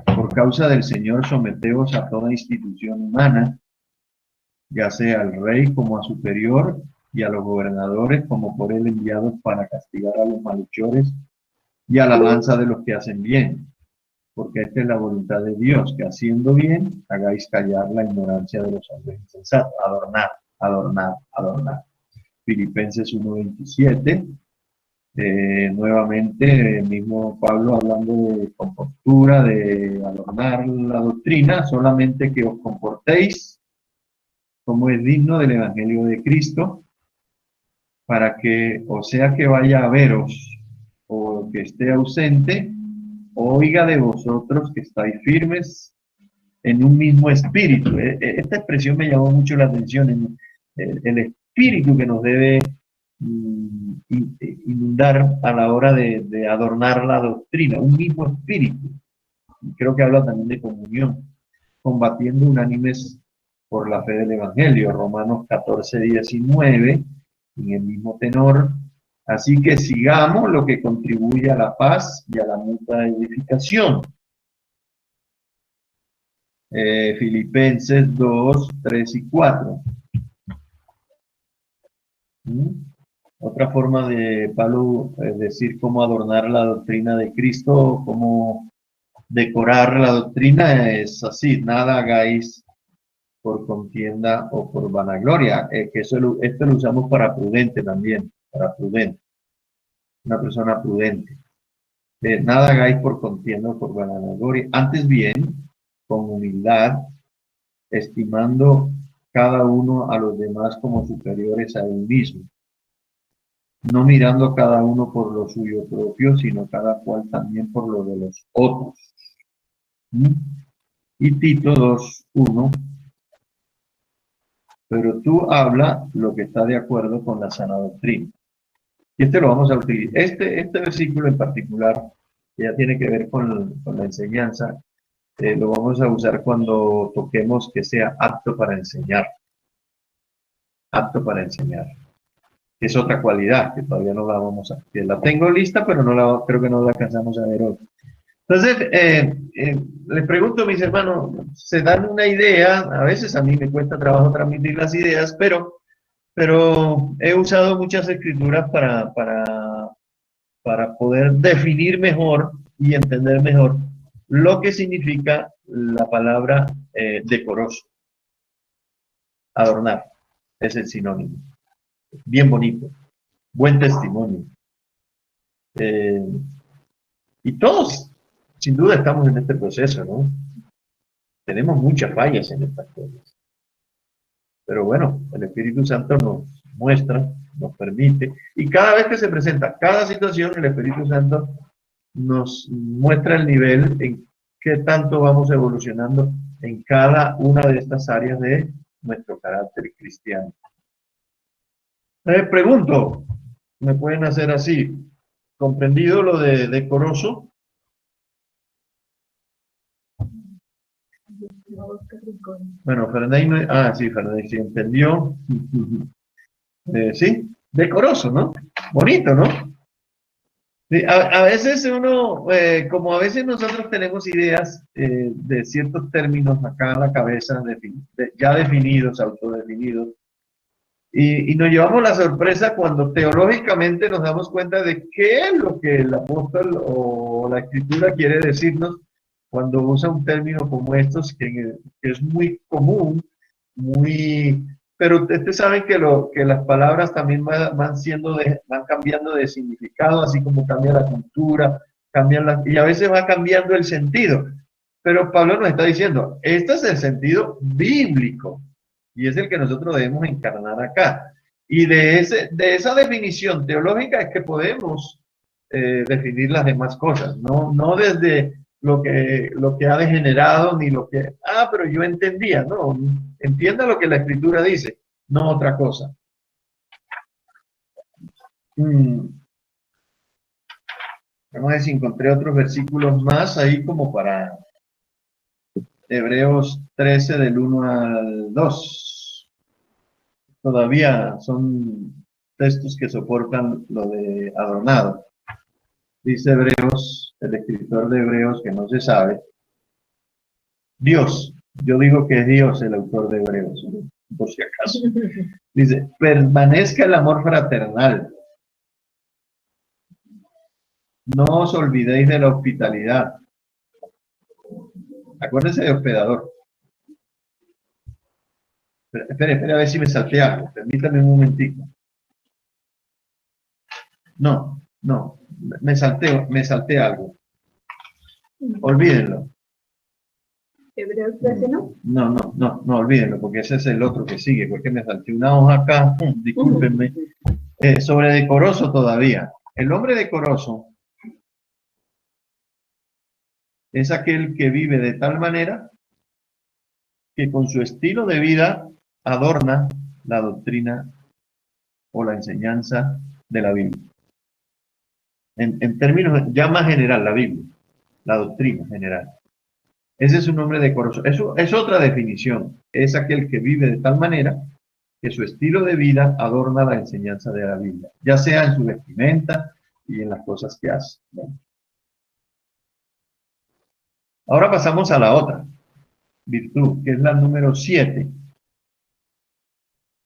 Por causa del Señor, someteos a toda institución humana, ya sea al rey como a superior, y a los gobernadores como por él enviados para castigar a los malhechores y a la alabanza de los que hacen bien. Porque esta es la voluntad de Dios, que haciendo bien, hagáis callar la ignorancia de los hombres insensatos. Adornar. Filipenses 1:27. Nuevamente, el mismo Pablo hablando de compostura, de adornar la doctrina, solamente que os comportéis como es digno del Evangelio de Cristo, para que, o sea que vaya a veros, o que esté ausente, oiga de vosotros que estáis firmes en un mismo espíritu. Esta expresión me llamó mucho la atención, el espíritu que nos debe inundar a la hora de adornar la doctrina, un mismo espíritu. Creo que habla también de comunión, combatiendo unánimes por la fe del Evangelio, Romanos 14:19, en el mismo tenor. Así que sigamos lo que contribuye a la paz y a la mutua edificación. Filipenses 2, 3 y 4. Otra forma de Pablo decir cómo adornar la doctrina de Cristo, cómo decorar la doctrina es así: nada hagáis por contienda o por vanagloria, que esto lo usamos para prudente también, para prudente, una persona prudente. Nada hagáis por contienda o por vanagloria, antes bien, con humildad, estimando cada uno a los demás como superiores a él mismo, no mirando cada uno por lo suyo propio, sino cada cual también por lo de los otros. Y Tito 2:1, pero tú habla lo que está de acuerdo con la sana doctrina. Y lo vamos a utilizar. Este versículo en particular, que ya tiene que ver con la enseñanza, lo vamos a usar cuando toquemos que sea apto para enseñar. Apto para enseñar. Es otra cualidad que todavía no la vamos a... Que la tengo lista, pero creo que no la alcanzamos a ver hoy. Entonces, les pregunto, mis hermanos, ¿se dan una idea? A veces a mí me cuesta trabajo transmitir las ideas, pero he usado muchas escrituras para poder definir mejor y entender mejor lo que significa la palabra decoroso. Adornar es el sinónimo. Bien bonito. Buen testimonio. Y todos, sin duda, estamos en este proceso, ¿no? Tenemos muchas fallas en estas cosas. Pero bueno, el Espíritu Santo nos muestra, nos permite, y cada vez que se presenta cada situación, el Espíritu Santo nos muestra el nivel en qué tanto vamos evolucionando en cada una de estas áreas de nuestro carácter cristiano. Pregunto, me pueden hacer así, ¿comprendido lo de decoroso? Bueno, Ferney no... sí, Ferney sí entendió. Sí, decoroso, ¿no? Bonito, ¿no? Sí, a veces uno, como a veces nosotros tenemos ideas de ciertos términos acá en la cabeza, ya definidos, autodefinidos, y nos llevamos la sorpresa cuando teológicamente nos damos cuenta de qué es lo que el apóstol o la escritura quiere decirnos cuando usa un término como estos, que es muy común, muy... Pero ustedes saben que las palabras también van cambiando de significado, así como cambia la cultura, y a veces va cambiando el sentido. Pero Pablo nos está diciendo, este es el sentido bíblico y es el que nosotros debemos encarnar acá. Y de esa definición teológica es que podemos definir las demás cosas, no desde lo que ha degenerado ni lo que, pero yo entendía, no, entienda lo que la escritura dice, no otra cosa. Vamos a ver si encontré otros versículos más ahí como para Hebreos 13 del 1 al 2. Todavía son textos que soportan lo de adornado. Dice Hebreos, el escritor de Hebreos, que no se sabe. Dios, yo digo que es Dios el autor de Hebreos, por si acaso. Dice, permanezca el amor fraternal. No os olvidéis de la hospitalidad. Acuérdense de hospedador. Espera a ver si me salté algo. Permítame un momentico. No, me salté algo. Olvídenlo. Hebreos 13, ¿no? No, olvídenlo, porque ese es el otro que sigue, porque me salté una hoja acá, discúlpenme. Sobre decoroso todavía. El hombre decoroso es aquel que vive de tal manera que con su estilo de vida adorna la doctrina o la enseñanza de la Biblia. En términos ya más general, la Biblia, la doctrina general. Ese es un hombre decoroso. Eso es otra definición. Es aquel que vive de tal manera que su estilo de vida adorna la enseñanza de la Biblia, ya sea en su vestimenta y en las cosas que hace. ¿No? Ahora pasamos a la otra virtud, que es la número 7,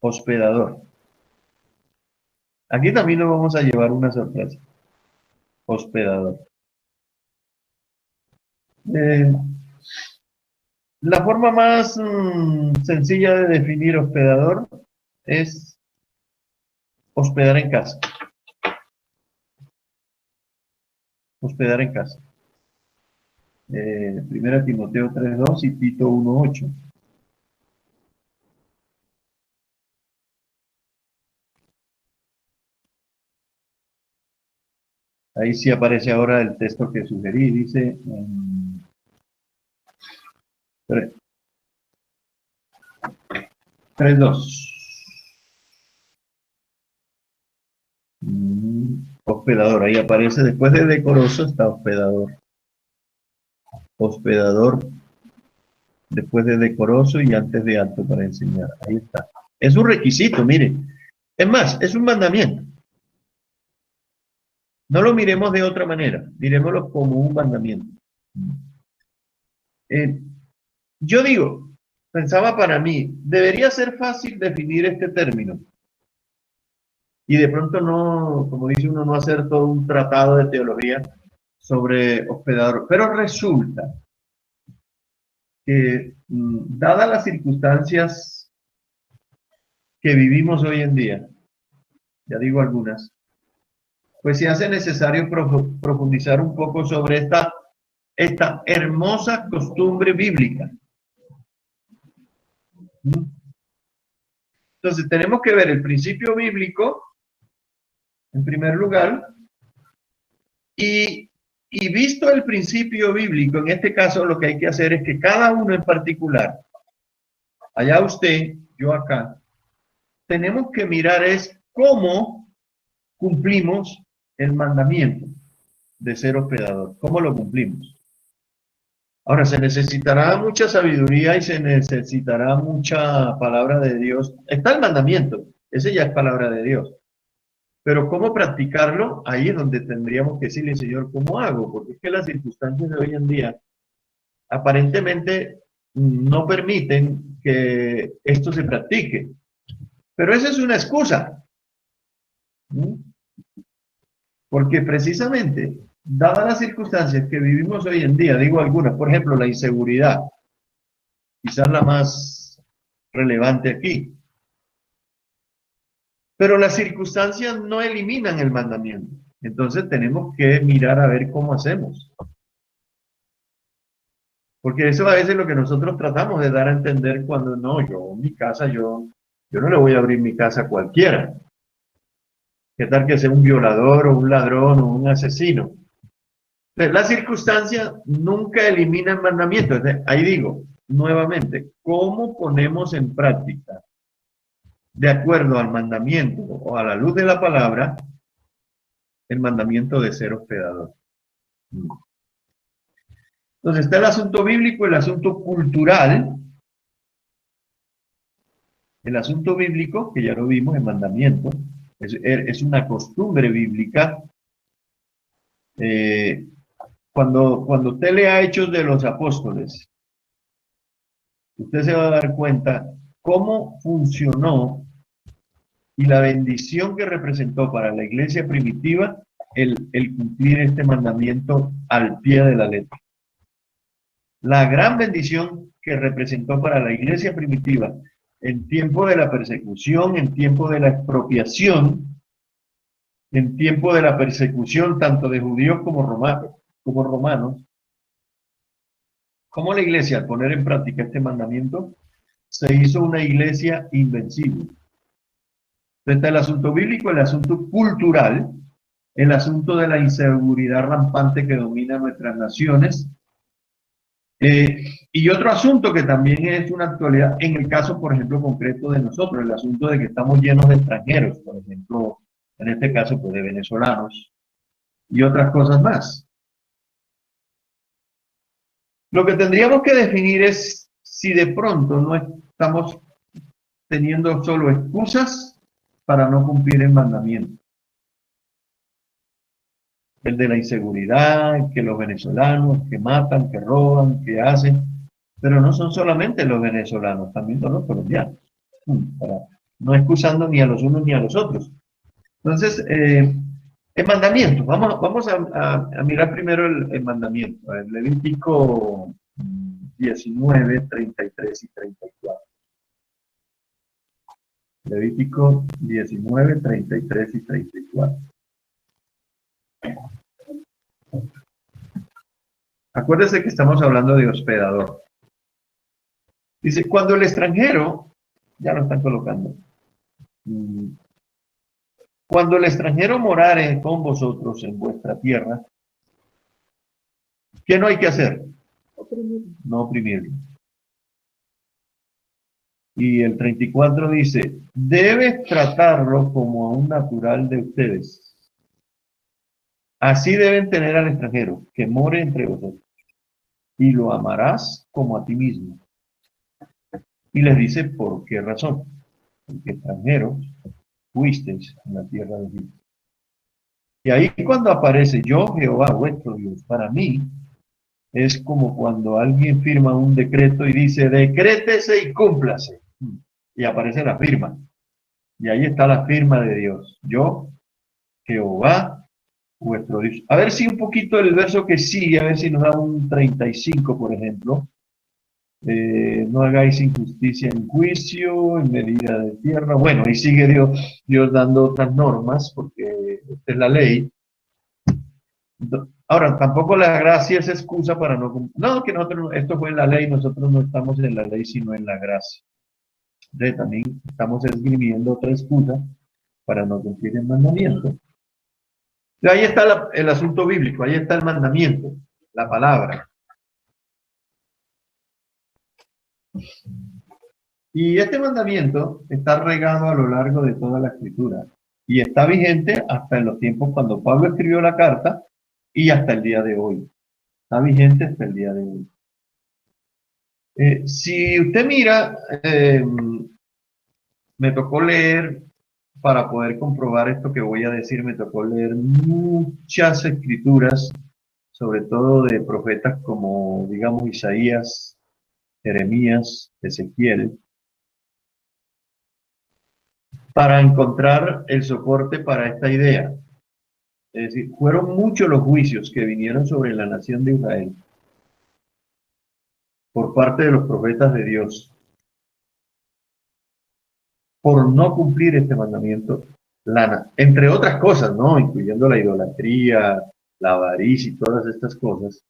hospedador. Aquí también nos vamos a llevar una sorpresa. Hospedador. La forma más sencilla de definir hospedador es hospedar en casa. Hospedar en casa. 1 Timoteo 3:2 y Tito 1:8. Ahí sí aparece ahora el texto que sugerí, dice 3:2. Hospedador, ahí aparece, después de decoroso está hospedador. Hospedador, después de decoroso y antes de alto para enseñar. Ahí está. Es un requisito, mire. Es más, es un mandamiento. No lo miremos de otra manera, miremoslo como un mandamiento. Yo digo, pensaba para mí, debería ser fácil definir este término. Y de pronto no, como dice uno, no hacer todo un tratado de teología sobre hospedador. Pero resulta que, dadas las circunstancias que vivimos hoy en día, ya digo algunas, pues se hace necesario profundizar un poco sobre esta hermosa costumbre bíblica. Entonces tenemos que ver el principio bíblico, en primer lugar, y visto el principio bíblico, en este caso lo que hay que hacer es que cada uno en particular, allá usted, yo acá, tenemos que mirar es cómo cumplimos el mandamiento de ser hospedador, cómo lo cumplimos. Ahora, se necesitará mucha sabiduría y se necesitará mucha palabra de Dios. Está el mandamiento, ese ya es palabra de Dios. Pero ¿cómo practicarlo? Ahí es donde tendríamos que decirle, Señor, ¿cómo hago? Porque es que las circunstancias de hoy en día aparentemente no permiten que esto se practique. Pero esa es una excusa. ¿Mm? Porque precisamente, dadas las circunstancias que vivimos hoy en día, digo algunas, por ejemplo, la inseguridad, quizás la más relevante aquí. Pero las circunstancias no eliminan el mandamiento. Entonces tenemos que mirar a ver cómo hacemos. Porque eso a veces es lo que nosotros tratamos de dar a entender cuando no, yo, mi casa, yo no le voy a abrir mi casa a cualquiera. ¿Qué tal que sea un violador o un ladrón o un asesino? Entonces, la circunstancia nunca elimina el mandamiento. Entonces, ahí digo, nuevamente, ¿cómo ponemos en práctica, de acuerdo al mandamiento o a la luz de la palabra, el mandamiento de ser hospedador? Entonces está el asunto bíblico, el asunto cultural. El asunto bíblico, que ya lo vimos en mandamiento, es una costumbre bíblica. Cuando usted lea Hechos de los Apóstoles, usted se va a dar cuenta cómo funcionó y la bendición que representó para la iglesia primitiva el cumplir este mandamiento al pie de la letra. La gran bendición que representó para la iglesia primitiva en tiempo de la persecución, en tiempo de la expropiación, en tiempo de la persecución tanto de judíos como romanos, ¿cómo la iglesia, al poner en práctica este mandamiento, se hizo una iglesia invencible? Entonces está el asunto bíblico, el asunto cultural, el asunto de la inseguridad rampante que domina nuestras naciones, y otro asunto que también es una actualidad, en el caso, por ejemplo, concreto de nosotros, el asunto de que estamos llenos de extranjeros, por ejemplo, en este caso, pues de venezolanos, y otras cosas más. Lo que tendríamos que definir es si de pronto no estamos teniendo solo excusas para no cumplir el mandamiento. El de la inseguridad, que los venezolanos, que matan, que roban, que hacen, pero no son solamente los venezolanos, también son los colombianos, no excusando ni a los unos ni a los otros. Entonces, el mandamiento, vamos a mirar primero el mandamiento, el Levítico 19, 33 y 34. Levítico 19, 33 y 34. Acuérdese que estamos hablando de hospedador. Dice, cuando el extranjero, ya lo están colocando, cuando el extranjero morare con vosotros en vuestra tierra, ¿qué no hay que hacer? No oprimirlo. Y el 34 dice, debes tratarlo como a un natural de ustedes. Así deben tener al extranjero, que more entre vosotros, y lo amarás como a ti mismo. Y les dice, ¿por qué razón? Porque extranjeros fuisteis en la tierra de Egipto. Y ahí cuando aparece yo, Jehová, vuestro Dios, para mí, es como cuando alguien firma un decreto y dice, decrétese y cúmplase. Y aparece la firma. Y ahí está la firma de Dios. Yo, Jehová, vuestro Dios. A ver si un poquito el verso que sigue, a ver si nos da un 35, por ejemplo. No hagáis injusticia en juicio, en medida de tierra. Bueno, ahí sigue Dios dando otras normas, porque esta es la ley. Ahora, tampoco la gracia es excusa para no cumplir. No, que nosotros, esto fue en la ley, nosotros no estamos en la ley, sino en la gracia. Entonces, también estamos esgrimiendo otra excusa para no cumplir el mandamiento. Y ahí está el asunto bíblico, ahí está el mandamiento, la palabra. Y este mandamiento está regado a lo largo de toda la escritura y está vigente hasta en los tiempos cuando Pablo escribió la carta y hasta el día de hoy. Está vigente hasta el día de hoy. Si usted mira, me tocó leer para poder comprobar esto que voy a decir, me tocó leer muchas escrituras, sobre todo de profetas como, digamos, Isaías, Jeremías, Ezequiel, para encontrar el soporte para esta idea. Es decir, fueron muchos los juicios que vinieron sobre la nación de Israel por parte de los profetas de Dios por no cumplir este mandamiento, entre otras cosas, ¿no? Incluyendo la idolatría, la avaricia y todas estas cosas,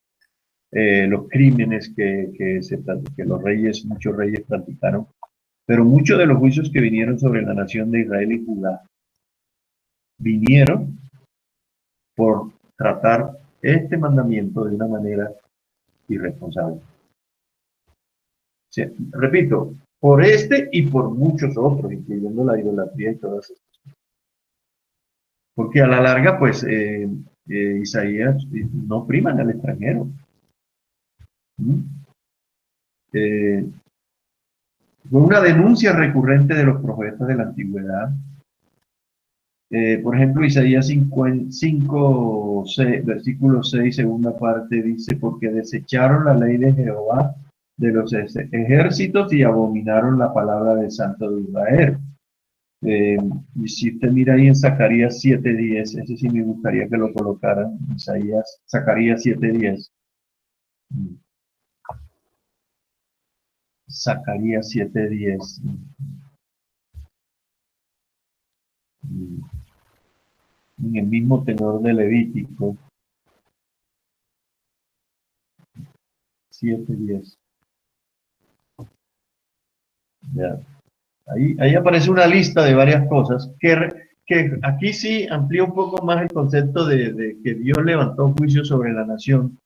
los crímenes que los reyes, muchos reyes practicaron, pero muchos de los juicios que vinieron sobre la nación de Israel y Judá vinieron por tratar este mandamiento de una manera irresponsable. O sea, repito, por este y por muchos otros, incluyendo la idolatría y todas estas cosas. Porque a la larga, pues, Isaías no priman al extranjero. Fue una denuncia recurrente de los profetas de la antigüedad. Por ejemplo, Isaías 5, versículo 6, segunda parte, dice, porque desecharon la ley de Jehová de los ejércitos y abominaron la palabra del Santo de Israel. Y si usted mira ahí en Zacarías 7:10, ese sí me gustaría que lo colocaran, Zacarías 7:10. Zacarías 7:10. En el mismo tenor de Levítico 7:10. Ya. Ahí aparece una lista de varias cosas que aquí sí amplía un poco más el concepto de que Dios levantó juicio sobre la nación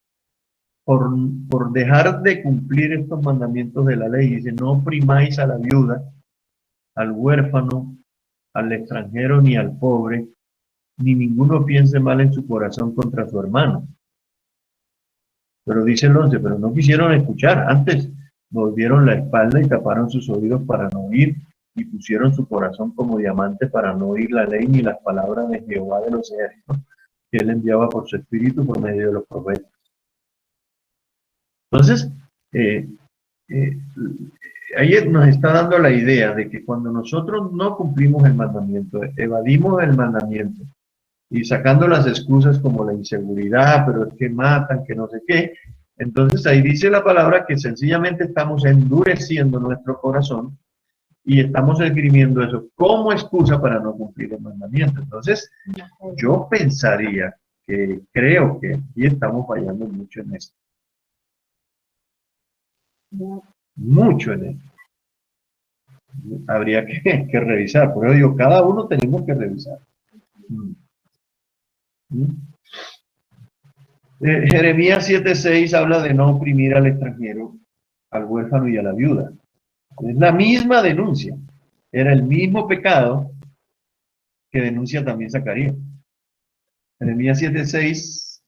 por dejar de cumplir estos mandamientos de la ley. Dice, no oprimáis a la viuda, al huérfano, al extranjero ni al pobre, ni ninguno piense mal en su corazón contra su hermano. Pero dice el 11, pero no quisieron escuchar, antes volvieron la espalda y taparon sus oídos para no oír, y pusieron su corazón como diamante para no oír la ley ni las palabras de Jehová de los ejércitos, que él enviaba por su espíritu por medio de los profetas. Entonces, ahí nos está dando la idea de que cuando nosotros no cumplimos el mandamiento, evadimos el mandamiento, y sacando las excusas como la inseguridad, pero es que matan, que no sé qué, entonces ahí dice la palabra que sencillamente estamos endureciendo nuestro corazón y estamos esgrimiendo eso como excusa para no cumplir el mandamiento. Entonces, yo pensaría que creo que aquí estamos fallando mucho en esto. Mucho en esto. Habría que revisar. Por eso digo, cada uno tenemos que revisar. Jeremías 7:6 habla de no oprimir al extranjero, al huérfano y a la viuda. Es la misma denuncia. Era el mismo pecado que denuncia también Zacarías. Jeremías 7:6.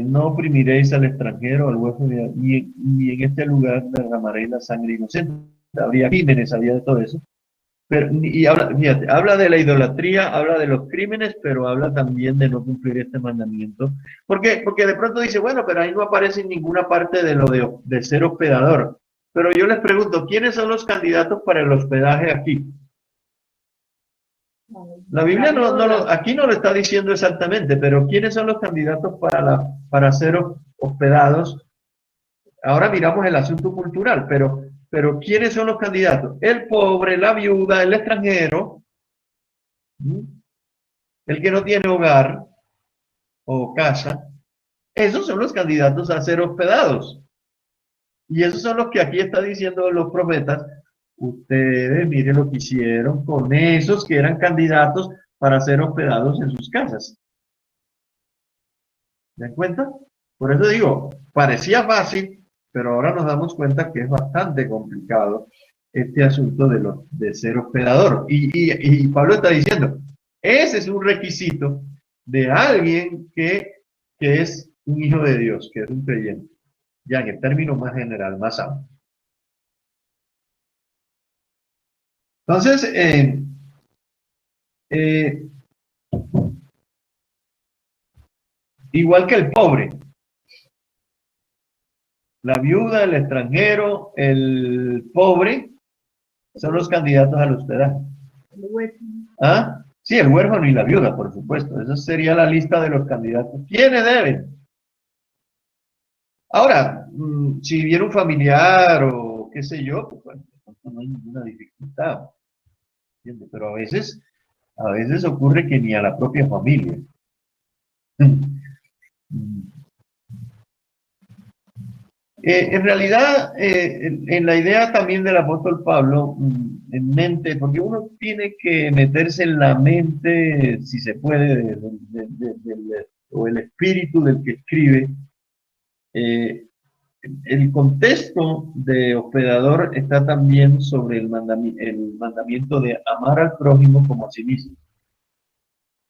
No oprimiréis al extranjero, al huérfano, ni en este lugar derramaréis la sangre inocente. Habría crímenes, había de todo eso. Pero, y habla, fíjate, habla de la idolatría, habla de los crímenes, pero habla también de no cumplir este mandamiento. ¿Por qué? Porque de pronto dice, bueno, pero ahí no aparece en ninguna parte de lo de ser hospedador. Pero yo les pregunto, ¿quiénes son los candidatos para el hospedaje aquí? La Biblia aquí no lo está diciendo exactamente, pero ¿quiénes son los candidatos para ser hospedados? Ahora miramos el asunto cultural, pero ¿quiénes son los candidatos? El pobre, la viuda, el extranjero, el que no tiene hogar o casa. Esos son los candidatos a ser hospedados. Y esos son los que aquí está diciendo los profetas. Ustedes miren lo que hicieron con esos que eran candidatos para ser hospedados en sus casas. ¿Se dan cuenta? Por eso digo, parecía fácil, pero ahora nos damos cuenta que es bastante complicado este asunto de ser hospedador. Y Pablo está diciendo, ese es un requisito de alguien que es un hijo de Dios, que es un creyente. ya en el término más general, más amplio. Entonces, igual que el pobre, la viuda, el extranjero, el pobre, son los candidatos al hospedaje. El huérfano. ¿Ah? Sí, el huérfano y la viuda, por supuesto. Esa sería la lista de los candidatos. ¿Quiénes deben? Ahora, si viene un familiar o qué sé yo, pues bueno, no hay ninguna dificultad. ¿Entiendes? Pero a veces ocurre que ni a la propia familia. En realidad, en la idea también del apóstol Pablo, en mente, porque uno tiene que meterse en la mente, si se puede, o el espíritu del que escribe. El contexto de hospedador está también sobre el mandamiento de amar al prójimo como a sí mismo.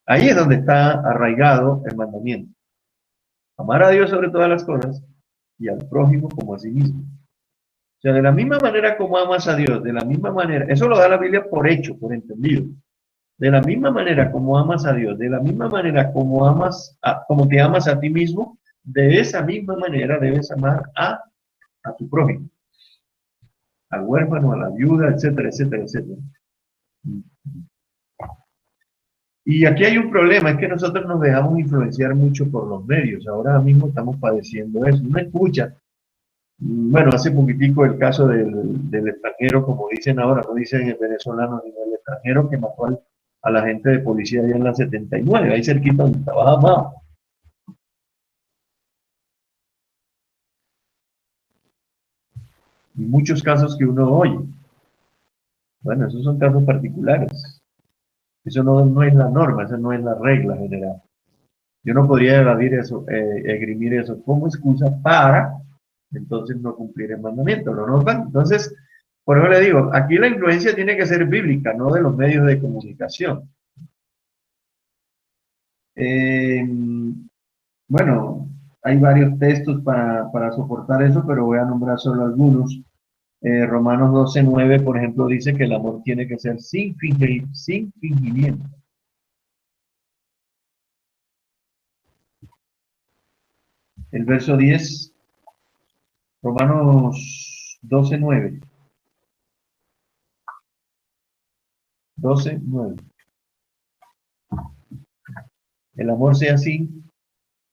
Ahí es donde está arraigado el mandamiento. Amar a Dios sobre todas las cosas y al prójimo como a sí mismo. O sea, de la misma manera como amas a Dios, de la misma manera, eso lo da la Biblia por hecho, por entendido. De la misma manera como amas a Dios, de la misma manera como como te amas a ti mismo, de esa misma manera debes amar a tu prójimo, al huérfano, a la viuda, etcétera, etcétera, etcétera. Y aquí hay un problema, es que nosotros nos dejamos influenciar mucho por los medios. Ahora mismo estamos padeciendo eso. Uno escucha, bueno, hace poquitico el caso del extranjero, como dicen ahora, no dicen el venezolano, sino el extranjero que mató a la gente de policía allá en la 79, ahí cerquita donde estaba Amado. Y muchos casos que uno oye. Bueno, esos son casos particulares. Eso no es la norma, eso no es la regla general. Yo no podría evadir eso, esgrimir eso como excusa para entonces no cumplir el mandamiento, lo normal. Entonces, por eso le digo, aquí la influencia tiene que ser bíblica, no de los medios de comunicación. Bueno, hay varios textos para soportar eso, pero voy a nombrar solo algunos. Romanos 12:9, por ejemplo, dice que el amor tiene que ser sin fingimiento. El verso 10, Romanos 12:9. 12:9. El amor sea sin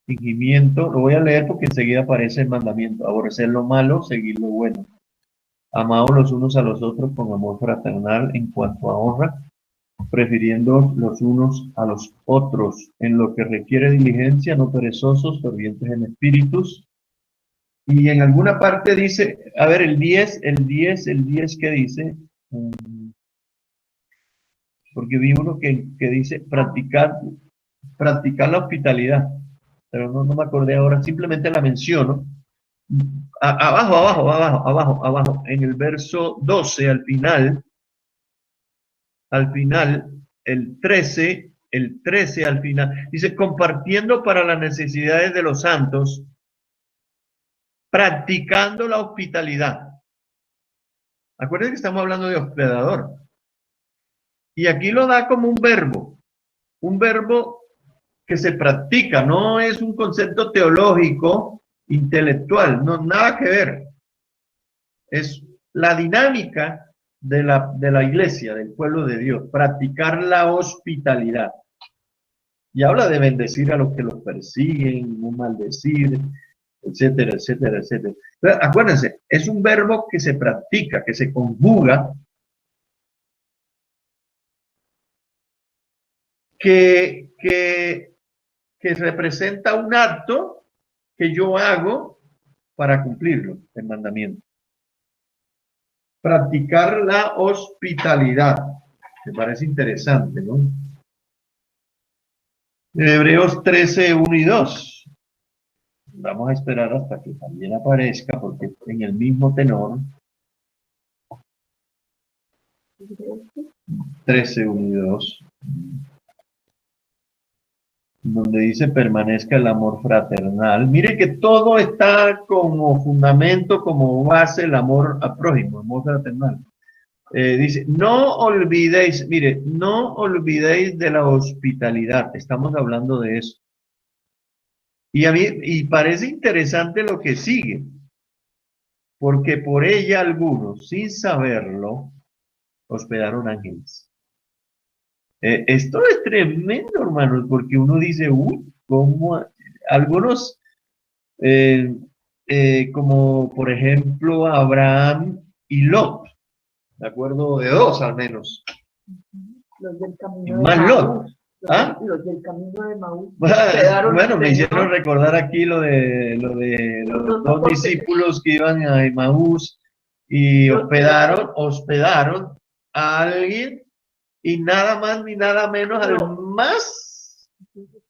fingimiento. Lo voy a leer porque enseguida aparece el mandamiento. Aborrecer lo malo, seguir lo bueno. Amaos los unos a los otros con amor fraternal en cuanto a honra, prefiriendo los unos a los otros en lo que requiere diligencia, no perezosos, fervientes en espíritus. Y en alguna parte dice, a ver, el 10, ¿qué dice? Porque vi uno que dice practicar la hospitalidad, pero no me acordé ahora, simplemente la menciono. Abajo, en el verso 12, al final, el 13 al final, dice, compartiendo para las necesidades de los santos, practicando la hospitalidad. Acuérdense que estamos hablando de hospedador. Y aquí lo da como un verbo que se practica, no es un concepto teológico, intelectual, no, nada que ver. Es la dinámica de la iglesia, del pueblo de Dios, practicar la hospitalidad. Y habla de bendecir a los que los persiguen, no maldecir, etcétera, etcétera, etcétera. Entonces, acuérdense, es un verbo que se practica, que se conjuga, que representa un acto que yo hago para cumplirlo, el mandamiento. Practicar la hospitalidad. Me parece interesante, ¿no? Hebreos 13, 1 y 2. Vamos a esperar hasta que también aparezca, porque en el mismo tenor. 13, 1 y 2. donde dice permanezca el amor fraternal. Mire que todo está como fundamento, como base el amor al prójimo, amor fraternal. Dice, no olvidéis, mire, no olvidéis de la hospitalidad. Estamos hablando de eso. Y a mí, y parece interesante lo que sigue, porque por ella algunos, sin saberlo, hospedaron ángeles. Esto es tremendo, hermanos, porque uno dice, uy, ¿cómo? Algunos, eh, como por ejemplo Abraham y Lot, de acuerdo, de dos al menos, Los del y camino de más Lot. Maús. ¿Ah? Los del camino de Maús. quedaron Bueno, me de hicieron no- recordar aquí lo de los Los dos porque discípulos que iban a Emaús y Los hospedaron a alguien y nada más ni nada menos al No. más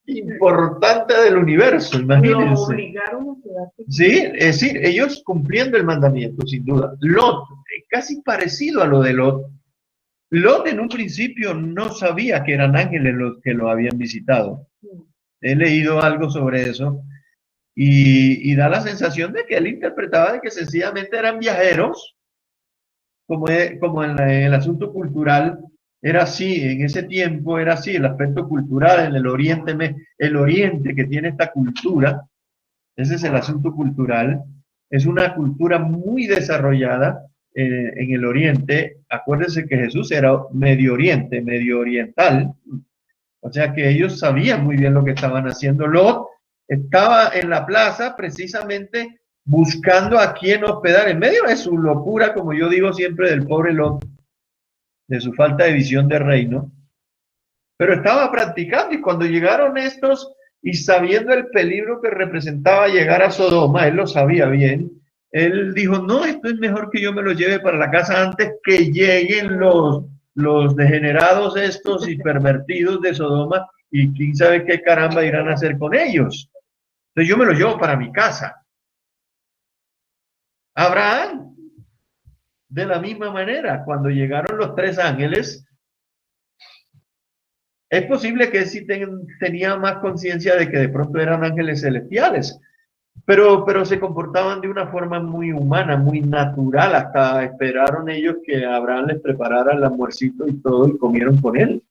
importante del universo, lo imagínense. obligaron a quedarse. Sí, es decir, ellos cumpliendo el mandamiento, sin duda. Lot, casi parecido a lo de Lot. Lot en un principio no sabía que eran ángeles los que lo habían visitado. He leído algo sobre eso y da la sensación de que él interpretaba de que sencillamente eran viajeros, como en el asunto cultural era así, en ese tiempo era así, el aspecto cultural en el oriente, el oriente que tiene esta cultura, ese es el asunto cultural, es una cultura muy desarrollada en el oriente. Acuérdense que Jesús era medio oriente, medio oriental, o sea que ellos sabían muy bien lo que estaban haciendo. Lot estaba en la plaza precisamente buscando a quién hospedar en medio de su locura, como yo digo siempre, del pobre Lot, de su falta de visión de reino, pero estaba practicando y cuando llegaron estos y sabiendo el peligro que representaba llegar a Sodoma, él lo sabía bien, él dijo, no, esto es mejor que yo me lo lleve para la casa antes que lleguen los degenerados estos y pervertidos de Sodoma y quién sabe qué caramba irán a hacer con ellos. Entonces yo me lo llevo para mi casa. Abraham, de la misma manera, cuando llegaron los tres ángeles, es posible que él sí tenía más conciencia de que de pronto eran ángeles celestiales, pero se comportaban de una forma muy humana, muy natural, hasta esperaron ellos que Abraham les preparara el almuercito y todo y comieron con él.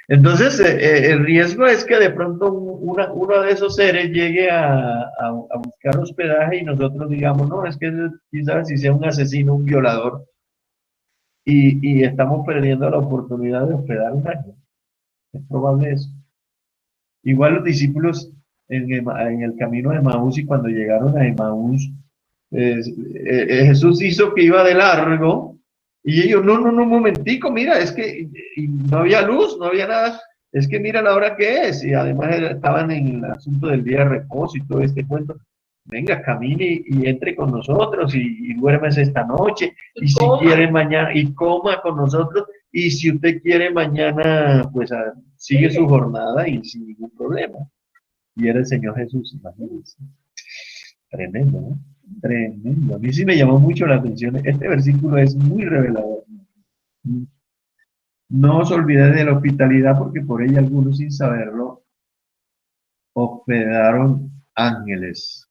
Entonces, el riesgo es que de pronto uno de esos seres llegue a buscar hospedaje y nosotros digamos, no, es que quizás si sea un asesino, un violador, y estamos perdiendo la oportunidad de hospedar un ángel. Es probable eso. Igual los discípulos en el camino de Emaús y cuando llegaron a Emaús, Jesús hizo que iba de largo y ellos, no, un momentico, mira, es que y no había luz, no había nada, es que mira la hora que es y además estaban en el asunto del día de reposo y todo este cuento. Venga, camine y entre con nosotros y duérmese esta noche y si quiere mañana y coma con nosotros y si usted quiere mañana, pues sigue su jornada y sin ningún problema. Y era el Señor Jesús, imagínense. Tremendo, ¿no? Tremendo. A mí sí me llamó mucho la atención. Este versículo es muy revelador. No os olvidéis de la hospitalidad porque por ella algunos sin saberlo hospedaron ángeles.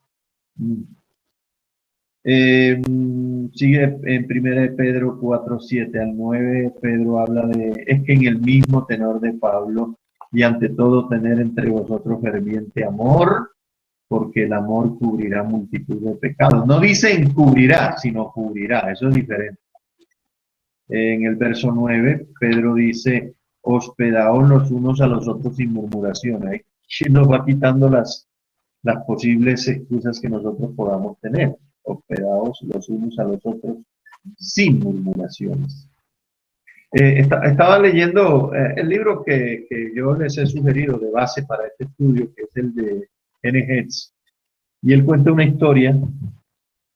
Sigue en 1 Pedro 4, 7 al 9. Pedro habla es que en el mismo tenor de Pablo, y ante todo tener entre vosotros ferviente amor, porque el amor cubrirá multitud de pecados. No dice encubrirá, sino cubrirá, eso es diferente. En el verso 9, Pedro dice, hospedaos los unos a los otros sin murmuración. Ahí nos va quitando las posibles excusas que nosotros podamos tener. Hospedaos los unos a los otros sin murmuraciones. Estaba leyendo el libro que yo les he sugerido de base para este estudio, que es el de N. Hetz, y él cuenta una historia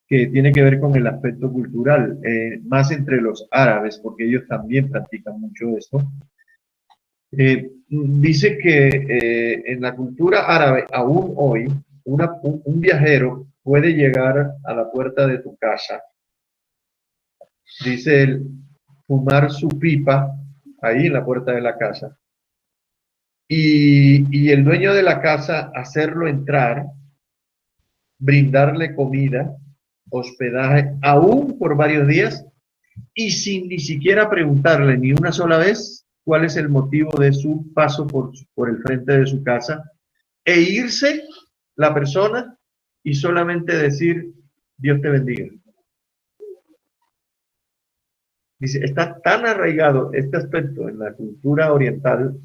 que tiene que ver con el aspecto cultural, más entre los árabes, porque ellos también practican mucho esto. Dice que en la cultura árabe, aún hoy, un viajero puede llegar a la puerta de tu casa, dice él, fumar su pipa ahí en la puerta de la casa y el dueño de la casa hacerlo entrar, brindarle comida, hospedaje, aún por varios días, y sin ni siquiera preguntarle ni una sola vez cuál es el motivo de su paso por el frente de su casa, e irse la persona y solamente decir, Dios te bendiga. Dice, está tan arraigado este aspecto en la cultura oriental,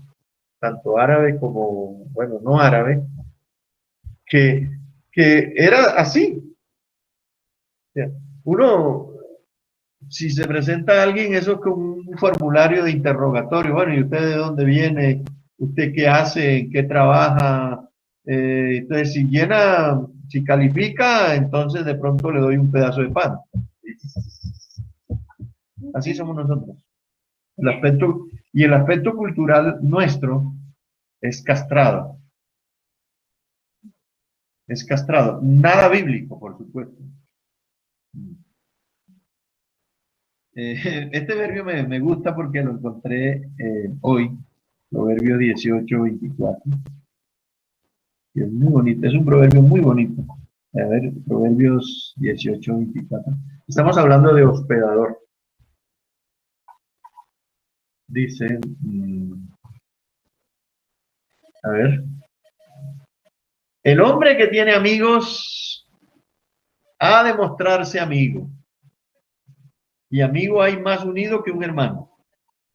tanto árabe como, bueno, no árabe, que era así. O sea, uno, si se presenta a alguien, eso es como un formulario de interrogatorio. Bueno, ¿y usted de dónde viene? ¿Usted qué hace? ¿En qué trabaja? Entonces, si llena, si califica, entonces de pronto le doy un pedazo de pan. Así somos nosotros. El aspecto cultural nuestro es castrado. Es castrado. Nada bíblico, por supuesto. Este verbio me gusta porque lo encontré hoy, Proverbio 18:24. Es muy bonito, es un proverbio muy bonito. A ver, Proverbios 18:24. Estamos hablando de hospedador. Dice, a ver, el hombre que tiene amigos ha de mostrarse amigo. Y amigo hay más unido que un hermano.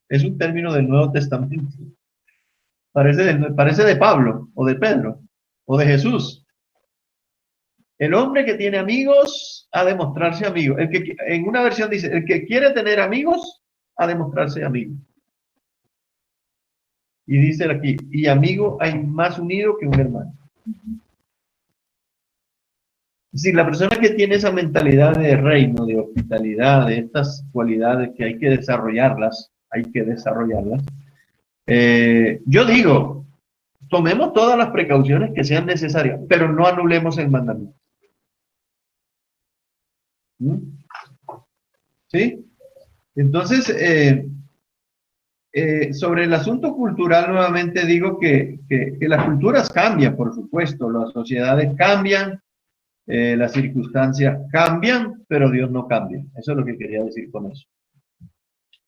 Es un término del Nuevo Testamento. Parece de Pablo, o de Pedro, o de Jesús. El hombre que tiene amigos ha de mostrarse amigo. En una versión dice, el que quiere tener amigos ha de mostrarse amigo. Y dice aquí, y amigo hay más unido que un hermano. Es decir, la persona que tiene esa mentalidad de reino, de hospitalidad, de estas cualidades que hay que desarrollarlas, yo digo, tomemos todas las precauciones que sean necesarias, pero no anulemos el mandamiento. ¿Sí? Entonces, sobre el asunto cultural, nuevamente digo que las culturas cambian, por supuesto, las sociedades cambian, las circunstancias cambian, pero Dios no cambia. Eso es lo que quería decir con eso.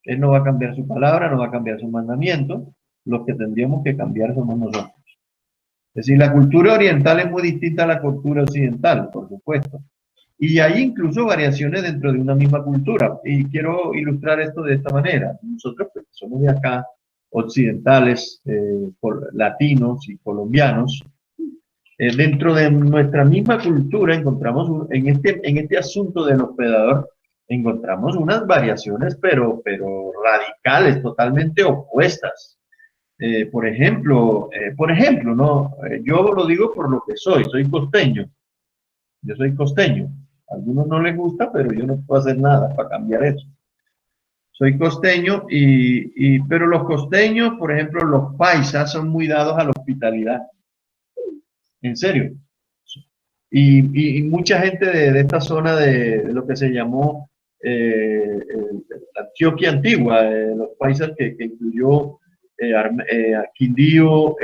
Él no va a cambiar su palabra, no va a cambiar su mandamiento. Los que tendríamos que cambiar somos nosotros. Es decir, la cultura oriental es muy distinta a la cultura occidental, por supuesto. Y hay incluso variaciones dentro de una misma cultura. Y quiero ilustrar esto de esta manera. Nosotros, pues, somos de acá, occidentales, latinos y colombianos. Dentro de nuestra misma cultura encontramos, en este asunto del hospedador, encontramos unas variaciones, pero radicales, totalmente opuestas. Por ejemplo, ¿no? Yo lo digo por lo que soy costeño. Yo soy costeño. A algunos no les gusta, pero yo no puedo hacer nada para cambiar eso. Soy costeño, pero los costeños, por ejemplo, los paisas son muy dados a la hospitalidad. En serio. Y mucha gente de esta zona de lo que se llamó Antioquia Antigua, los paisas que incluyó Quindío,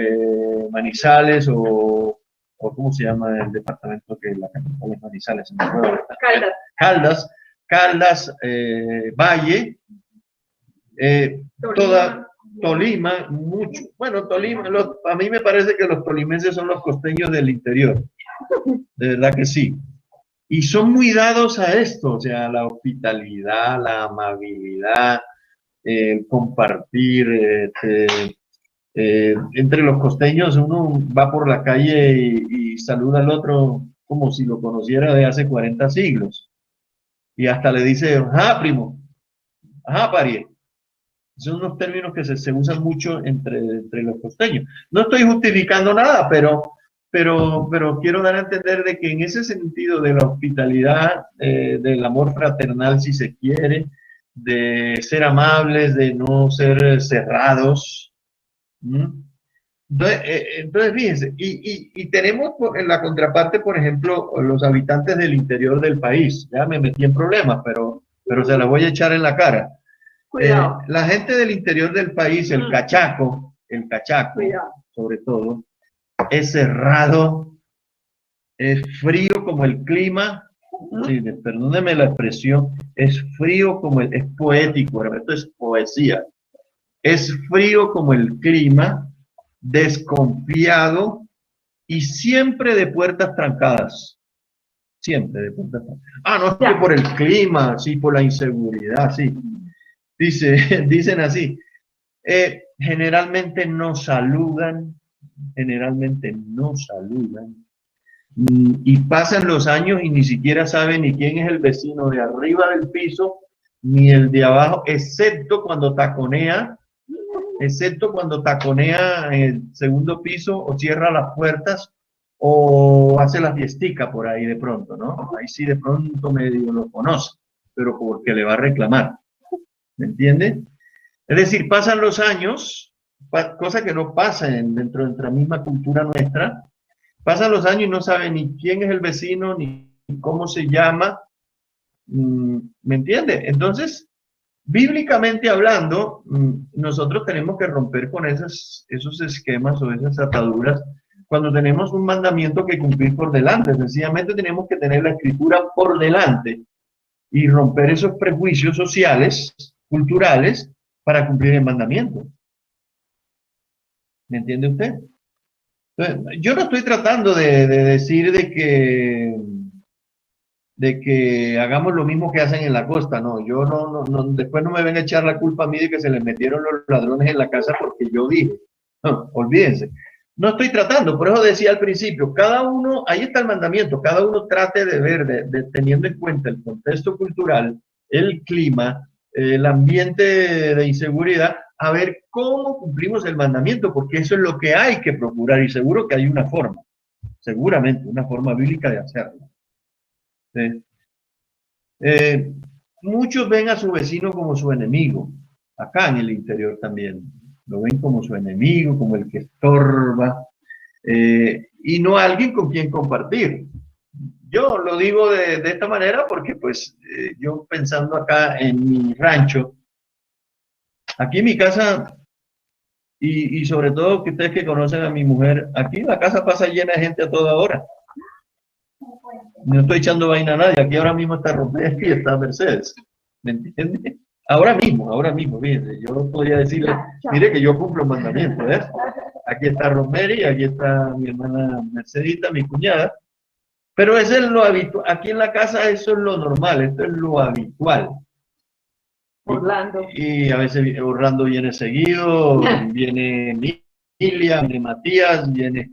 Manizales o ¿cómo se llama el departamento que la capital es Manizales? Caldas, Valle, Tolima, mucho. Bueno, Tolima, a mí me parece que los tolimenses son los costeños del interior. De verdad que sí. Y son muy dados a esto, o sea, la hospitalidad, la amabilidad, el compartir. Entre los costeños uno va por la calle y saluda al otro como si lo conociera de hace 40 siglos. Y hasta le dice, ajá, primo, ajá, pariente. Son unos términos que se usan mucho entre los costeños. No estoy justificando nada, pero quiero dar a entender de que en ese sentido de la hospitalidad, del amor fraternal, si se quiere, de ser amables, de no ser cerrados. Entonces fíjense, y tenemos en la contraparte, por ejemplo, los habitantes del interior del país. Ya me metí en problemas, pero se la voy a echar en la cara. La gente del interior del país, el cachaco, sobre todo, es cerrado, es frío como el clima. Sí, perdóneme la expresión, es frío como es poético, esto es poesía. Es frío como el clima, desconfiado y siempre de puertas trancadas. Siempre de puertas trancadas. Ah, no es que por el clima, sí, por la inseguridad, sí. Dicen así. Generalmente no saludan, y pasan los años y ni siquiera saben ni quién es el vecino de arriba del piso, ni el de abajo, excepto cuando taconea en el segundo piso o cierra las puertas o hace la fiestica por ahí de pronto, ¿no? Ahí sí de pronto medio lo conoce, pero porque le va a reclamar, ¿me entiende? Es decir, pasan los años, cosa que no pasa dentro de la misma cultura nuestra, pasan los años y no sabe ni quién es el vecino, ni cómo se llama, ¿me entiende? Entonces, bíblicamente hablando, nosotros tenemos que romper con esos esquemas o esas ataduras cuando tenemos un mandamiento que cumplir por delante. Sencillamente tenemos que tener la escritura por delante y romper esos prejuicios sociales, culturales, para cumplir el mandamiento. ¿Me entiende usted? Entonces, yo no estoy tratando de decir de que hagamos lo mismo que hacen en la costa, no, yo después no me ven a echar la culpa a mí de que se les metieron los ladrones en la casa porque yo dije, no, olvídense. No estoy tratando, por eso decía al principio, cada uno, ahí está el mandamiento, cada uno trate de ver, teniendo en cuenta el contexto cultural, el clima, el ambiente de inseguridad, a ver cómo cumplimos el mandamiento, porque eso es lo que hay que procurar y seguro que hay una forma, seguramente una forma bíblica de hacerlo. ¿Sí? Muchos ven a su vecino como su enemigo, acá en el interior también, lo ven como su enemigo, como el que estorba, y no alguien con quien compartir. Yo lo digo de esta manera porque pues yo pensando acá en mi rancho, aquí en mi casa, y sobre todo que ustedes que conocen a mi mujer, aquí la casa pasa llena de gente a toda hora. No estoy echando vaina a nadie, aquí ahora mismo está Romero y está Mercedes, ¿me entiende? Ahora mismo, fíjense, yo podría decirle, mire que yo cumplo el mandamiento, ¿ves? Aquí está Romero y aquí está mi hermana Mercedita, mi cuñada, pero eso es lo habitual, aquí en la casa eso es lo normal, esto es lo habitual. Orlando. Y a veces Orlando viene seguido, viene Emilia, viene Matías, viene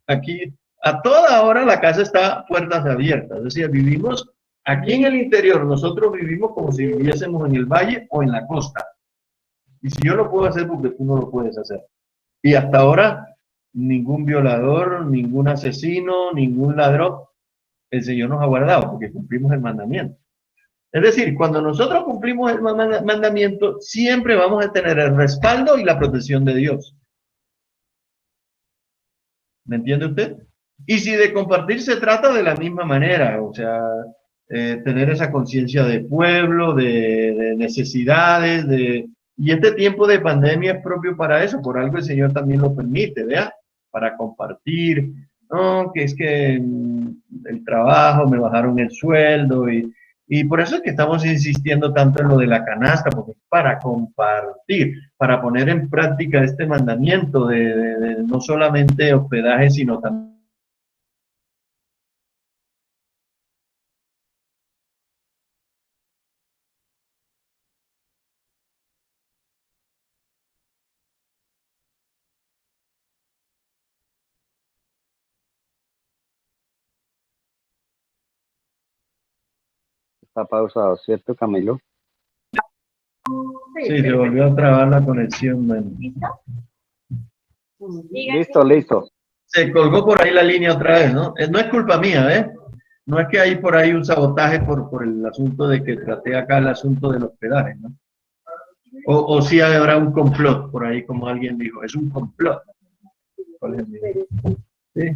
aquí. A toda hora la casa está puertas abiertas. Es decir, vivimos aquí en el interior, nosotros vivimos como si viviésemos en el valle o en la costa. Y si yo lo puedo hacer, porque tú no lo puedes hacer. Y hasta ahora, ningún violador, ningún asesino, ningún ladrón, el Señor nos ha guardado, porque cumplimos el mandamiento. Es decir, cuando nosotros cumplimos el mandamiento, siempre vamos a tener el respaldo y la protección de Dios. ¿Me entiende usted? Y si de compartir se trata de la misma manera, o sea, tener esa conciencia de pueblo, de necesidades, y este tiempo de pandemia es propio para eso, por algo el Señor también lo permite, ¿vea? Para compartir, no, que es que el trabajo, me bajaron el sueldo, y por eso es que estamos insistiendo tanto en lo de la canasta, porque es para compartir, para poner en práctica este mandamiento de no solamente hospedaje, sino también. Está pausado, ¿cierto, Camilo? Sí, se volvió a trabar la conexión. Man. Listo. Se colgó por ahí la línea otra vez, ¿no? No es culpa mía, ¿eh? No es que hay por ahí un sabotaje por el asunto de que traté acá el asunto del hospedaje, ¿no? O sí habrá un complot por ahí, como alguien dijo, es un complot. ¿Cuál es el sí.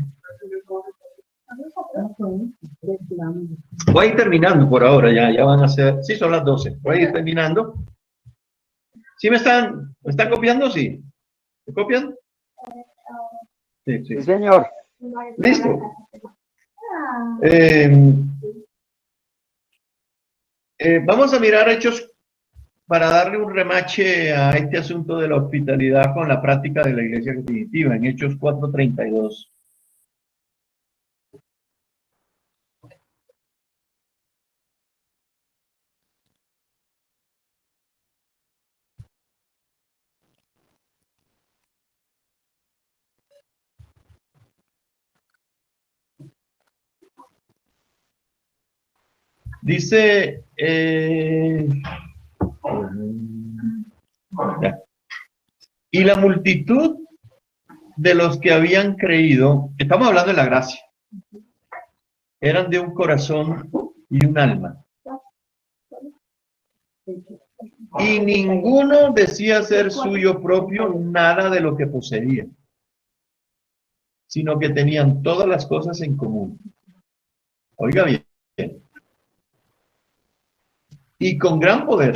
Voy a ir terminando por ahora, ya van a ser, sí, son las 12, voy a ir terminando. ¿Sí me están copiando? Sí. ¿Me copian? Sí, sí. Sí, señor. Listo. Vamos a mirar Hechos para darle un remache a este asunto de la hospitalidad con la práctica de la iglesia primitiva en Hechos 4:32. Dice, ya. Y la multitud de los que habían creído, estamos hablando de la gracia, eran de un corazón y un alma. Y ninguno decía ser suyo propio nada de lo que poseía, sino que tenían todas las cosas en común. Oiga bien. Y con gran poder,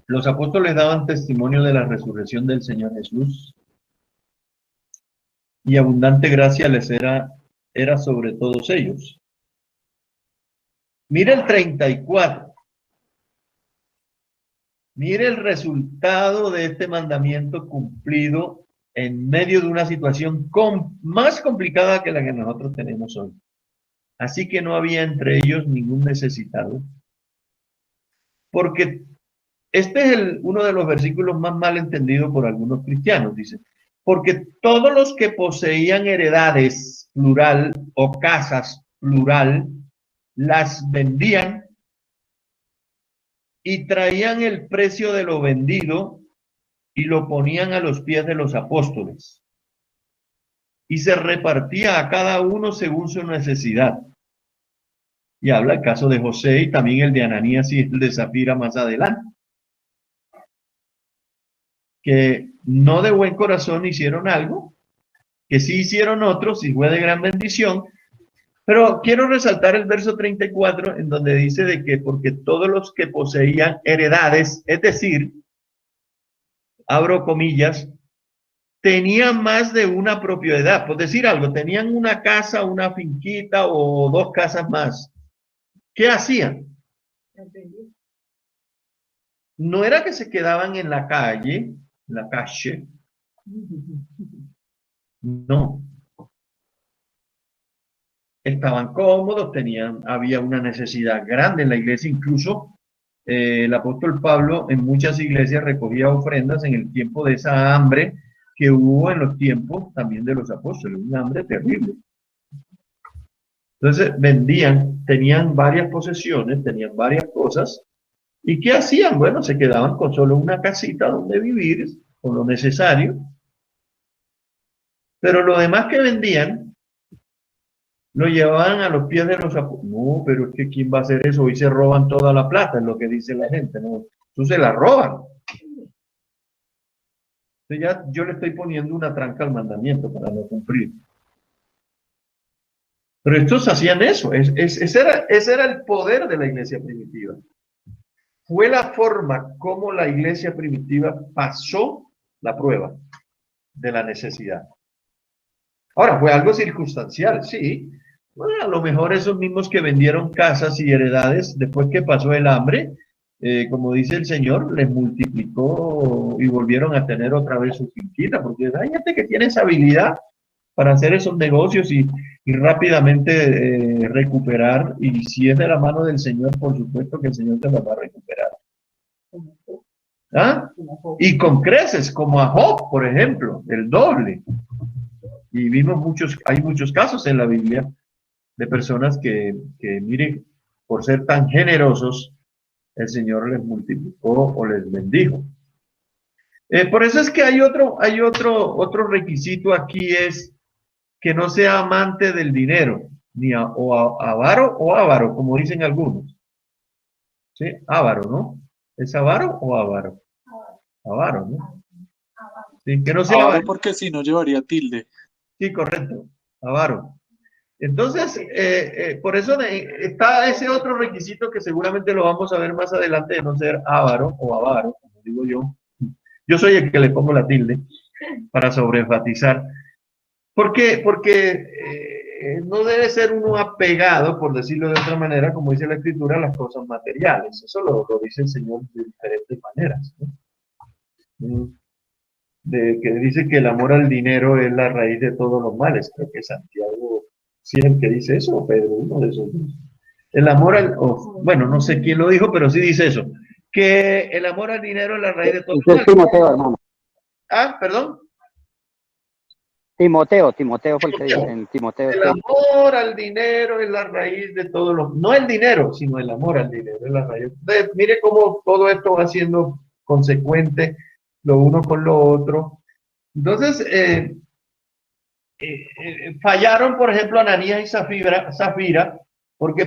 los apóstoles daban testimonio de la resurrección del Señor Jesús, y abundante gracia les era sobre todos ellos. Mire el 34. Mire el resultado de este mandamiento cumplido en medio de una situación más complicada que la que nosotros tenemos hoy. Así que no había entre ellos ningún necesitado, porque este es uno de los versículos más mal entendidos por algunos cristianos. Dice, porque todos los que poseían heredades, plural, o casas, plural, las vendían y traían el precio de lo vendido y lo ponían a los pies de los apóstoles. Y se repartía a cada uno según su necesidad. Y habla el caso de José y también el de Ananías y el de Zafira más adelante. Que no de buen corazón hicieron algo, que sí hicieron otros y fue de gran bendición. Pero quiero resaltar el verso 34 en donde dice de que porque todos los que poseían heredades, es decir, abro comillas, tenían más de una propiedad, por decir algo, tenían una casa, una finquita o dos casas más. ¿Qué hacían? No era que se quedaban en la calle, no. Estaban cómodos, había una necesidad grande en la iglesia, incluso el apóstol Pablo en muchas iglesias recogía ofrendas en el tiempo de esa hambre que hubo en los tiempos también de los apóstoles, una hambre terrible. Entonces vendían, tenían varias posesiones, tenían varias cosas, ¿y qué hacían? Bueno, se quedaban con solo una casita donde vivir, con lo necesario, pero lo demás que vendían lo llevaban a los pies de los apóstoles. No, pero es que ¿quién va a hacer eso? Hoy se roban toda la plata, es lo que dice la gente, ¿no? Entonces se la roban. Entonces ya yo le estoy poniendo una tranca al mandamiento para no cumplir. Pero estos hacían eso, ese era el poder de la iglesia primitiva. Fue la forma como la iglesia primitiva pasó la prueba de la necesidad. Ahora, fue algo circunstancial, sí. Bueno, a lo mejor esos mismos que vendieron casas y heredades, después que pasó el hambre, como dice el Señor, les multiplicó y volvieron a tener otra vez su finquita, porque hay gente que tiene esa habilidad para hacer esos negocios y rápidamente recuperar, y si es de la mano del Señor, por supuesto que el Señor te la va a recuperar. ¿Ah? Y con creces, como a Job, por ejemplo, el doble. Y hay muchos casos en la Biblia de personas que miren, por ser tan generosos, el Señor les multiplicó o les bendijo. Por eso es que hay otro requisito aquí, es que no sea amante del dinero, ni avaro, como dicen algunos. ¿Sí? Avaro, ¿no? ¿Es avaro o avaro? Avaro, ¿no? Sí, que no sea Ahora avaro. porque si no llevaría tilde. Sí, correcto, avaro. Entonces, por eso está ese otro requisito que seguramente lo vamos a ver más adelante, de no ser avaro o avaro, como digo yo. Yo soy el que le pongo la tilde. para sobreenfatizar. ¿Por qué? Porque no debe ser uno apegado, por decirlo de otra manera, como dice la Escritura, a las cosas materiales. Eso lo dice el Señor de diferentes maneras, ¿no? Que dice que el amor al dinero es la raíz de todos los males. Creo que Santiago, sí es el que dice eso, o Pedro, uno de esos dos. El amor bueno, no sé quién lo dijo, pero sí dice eso, que el amor al dinero es la raíz de todos los Es Timoteo, hermano. Ah, perdón. Timoteo fue el que dijo. En Timoteo. El amor al dinero es la raíz de todos los... No el dinero, sino el amor al dinero es la raíz. Entonces, mire cómo todo esto va siendo consecuente lo uno con lo otro. Entonces, fallaron, por ejemplo, Ananías y Zafira, porque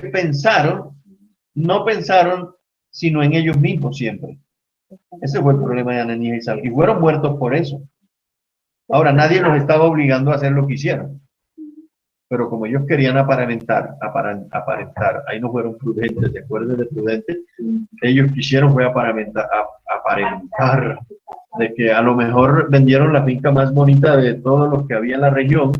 no pensaron, sino en ellos mismos siempre. Ese fue el problema de Ananías y Zafira. Y fueron muertos por eso. Ahora, nadie los estaba obligando a hacer lo que hicieron. Pero como ellos querían aparentar, ahí no fueron prudentes, ¿de acuerdo? De prudentes, ellos quisieron fue aparentar de que a lo mejor vendieron la finca más bonita de todos los que había en la región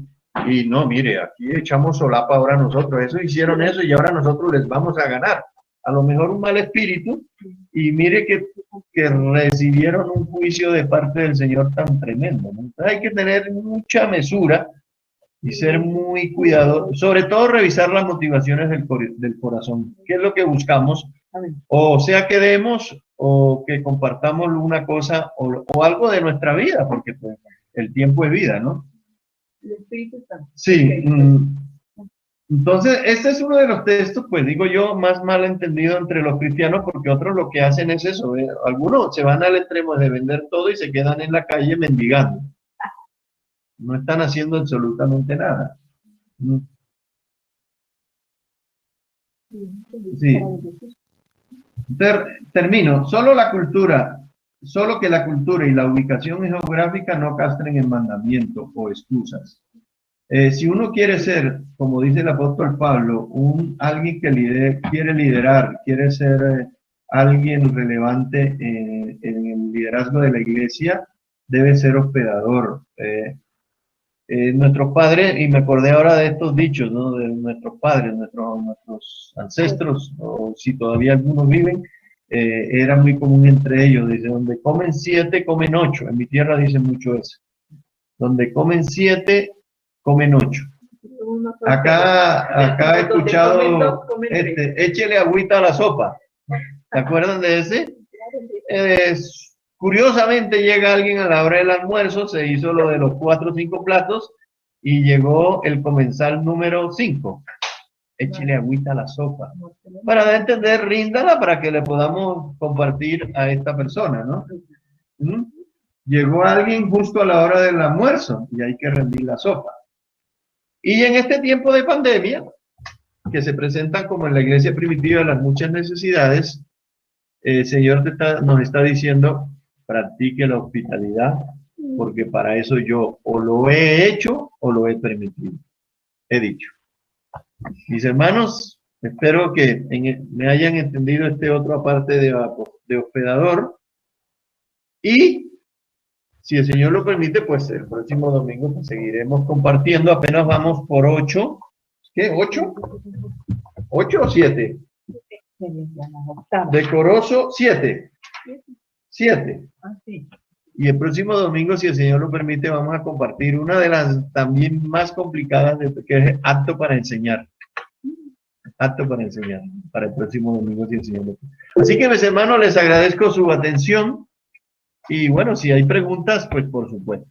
y no, mire, aquí echamos solapa ahora nosotros, eso hicieron eso y ahora nosotros les vamos a ganar. A lo mejor un mal espíritu y mire que recibieron un juicio de parte del Señor tan tremendo, ¿no? Entonces hay que tener mucha mesura y ser muy cuidadoso, sobre todo revisar las motivaciones del corazón. ¿Qué es lo que buscamos? O sea que demos o que compartamos una cosa o algo de nuestra vida, porque pues, el tiempo es vida, ¿no? El Espíritu Santo. Sí. Entonces, este es uno de los textos, pues digo yo, más mal entendido entre los cristianos, porque otros lo que hacen es eso. Algunos se van al extremo de vender todo y se quedan en la calle mendigando. No están haciendo absolutamente nada. Sí. Termino. Solo que la cultura y la ubicación geográfica no castren en mandamiento o excusas. Si uno quiere ser, como dice el apóstol Pablo, alguien que quiere liderar, quiere ser alguien relevante en el liderazgo de la iglesia, debe ser hospedador. Nuestros padres, y me acordé ahora de estos dichos, ¿no? De nuestros padres, nuestros ancestros, o si todavía algunos viven, era muy común entre ellos. Dice, donde comen 7, comen 8. En mi tierra dicen mucho eso. Donde comen 7, comen 8. Acá he escuchado, échele agüita a la sopa. ¿Se acuerdan de ese? Curiosamente llega alguien a la hora del almuerzo, se hizo lo de los 4 o 5 platos y llegó el comensal número 5. Échele agüita a la sopa. Para dar a entender, ríndala para que le podamos compartir a esta persona, ¿no? Llegó alguien justo a la hora del almuerzo y hay que rendir la sopa. Y en este tiempo de pandemia, que se presentan como en la iglesia primitiva las muchas necesidades, el Señor nos está diciendo, practique la hospitalidad, porque para eso yo o lo he hecho o lo he permitido. He dicho. Mis hermanos, espero que me hayan entendido este otro aparte de hospedador. Y si el Señor lo permite, pues el próximo domingo pues, seguiremos compartiendo. Apenas vamos por 8. ¿Qué? ¿8? ¿8 o 7? Decoroso, 7. 7. Y el próximo domingo, si el Señor lo permite, vamos a compartir una de las también más complicadas, que es apto para enseñar. Apto para enseñar, para el próximo domingo, si el Señor lo permite. Así que, mis hermanos, les agradezco su atención. Y bueno, si hay preguntas, pues por supuesto.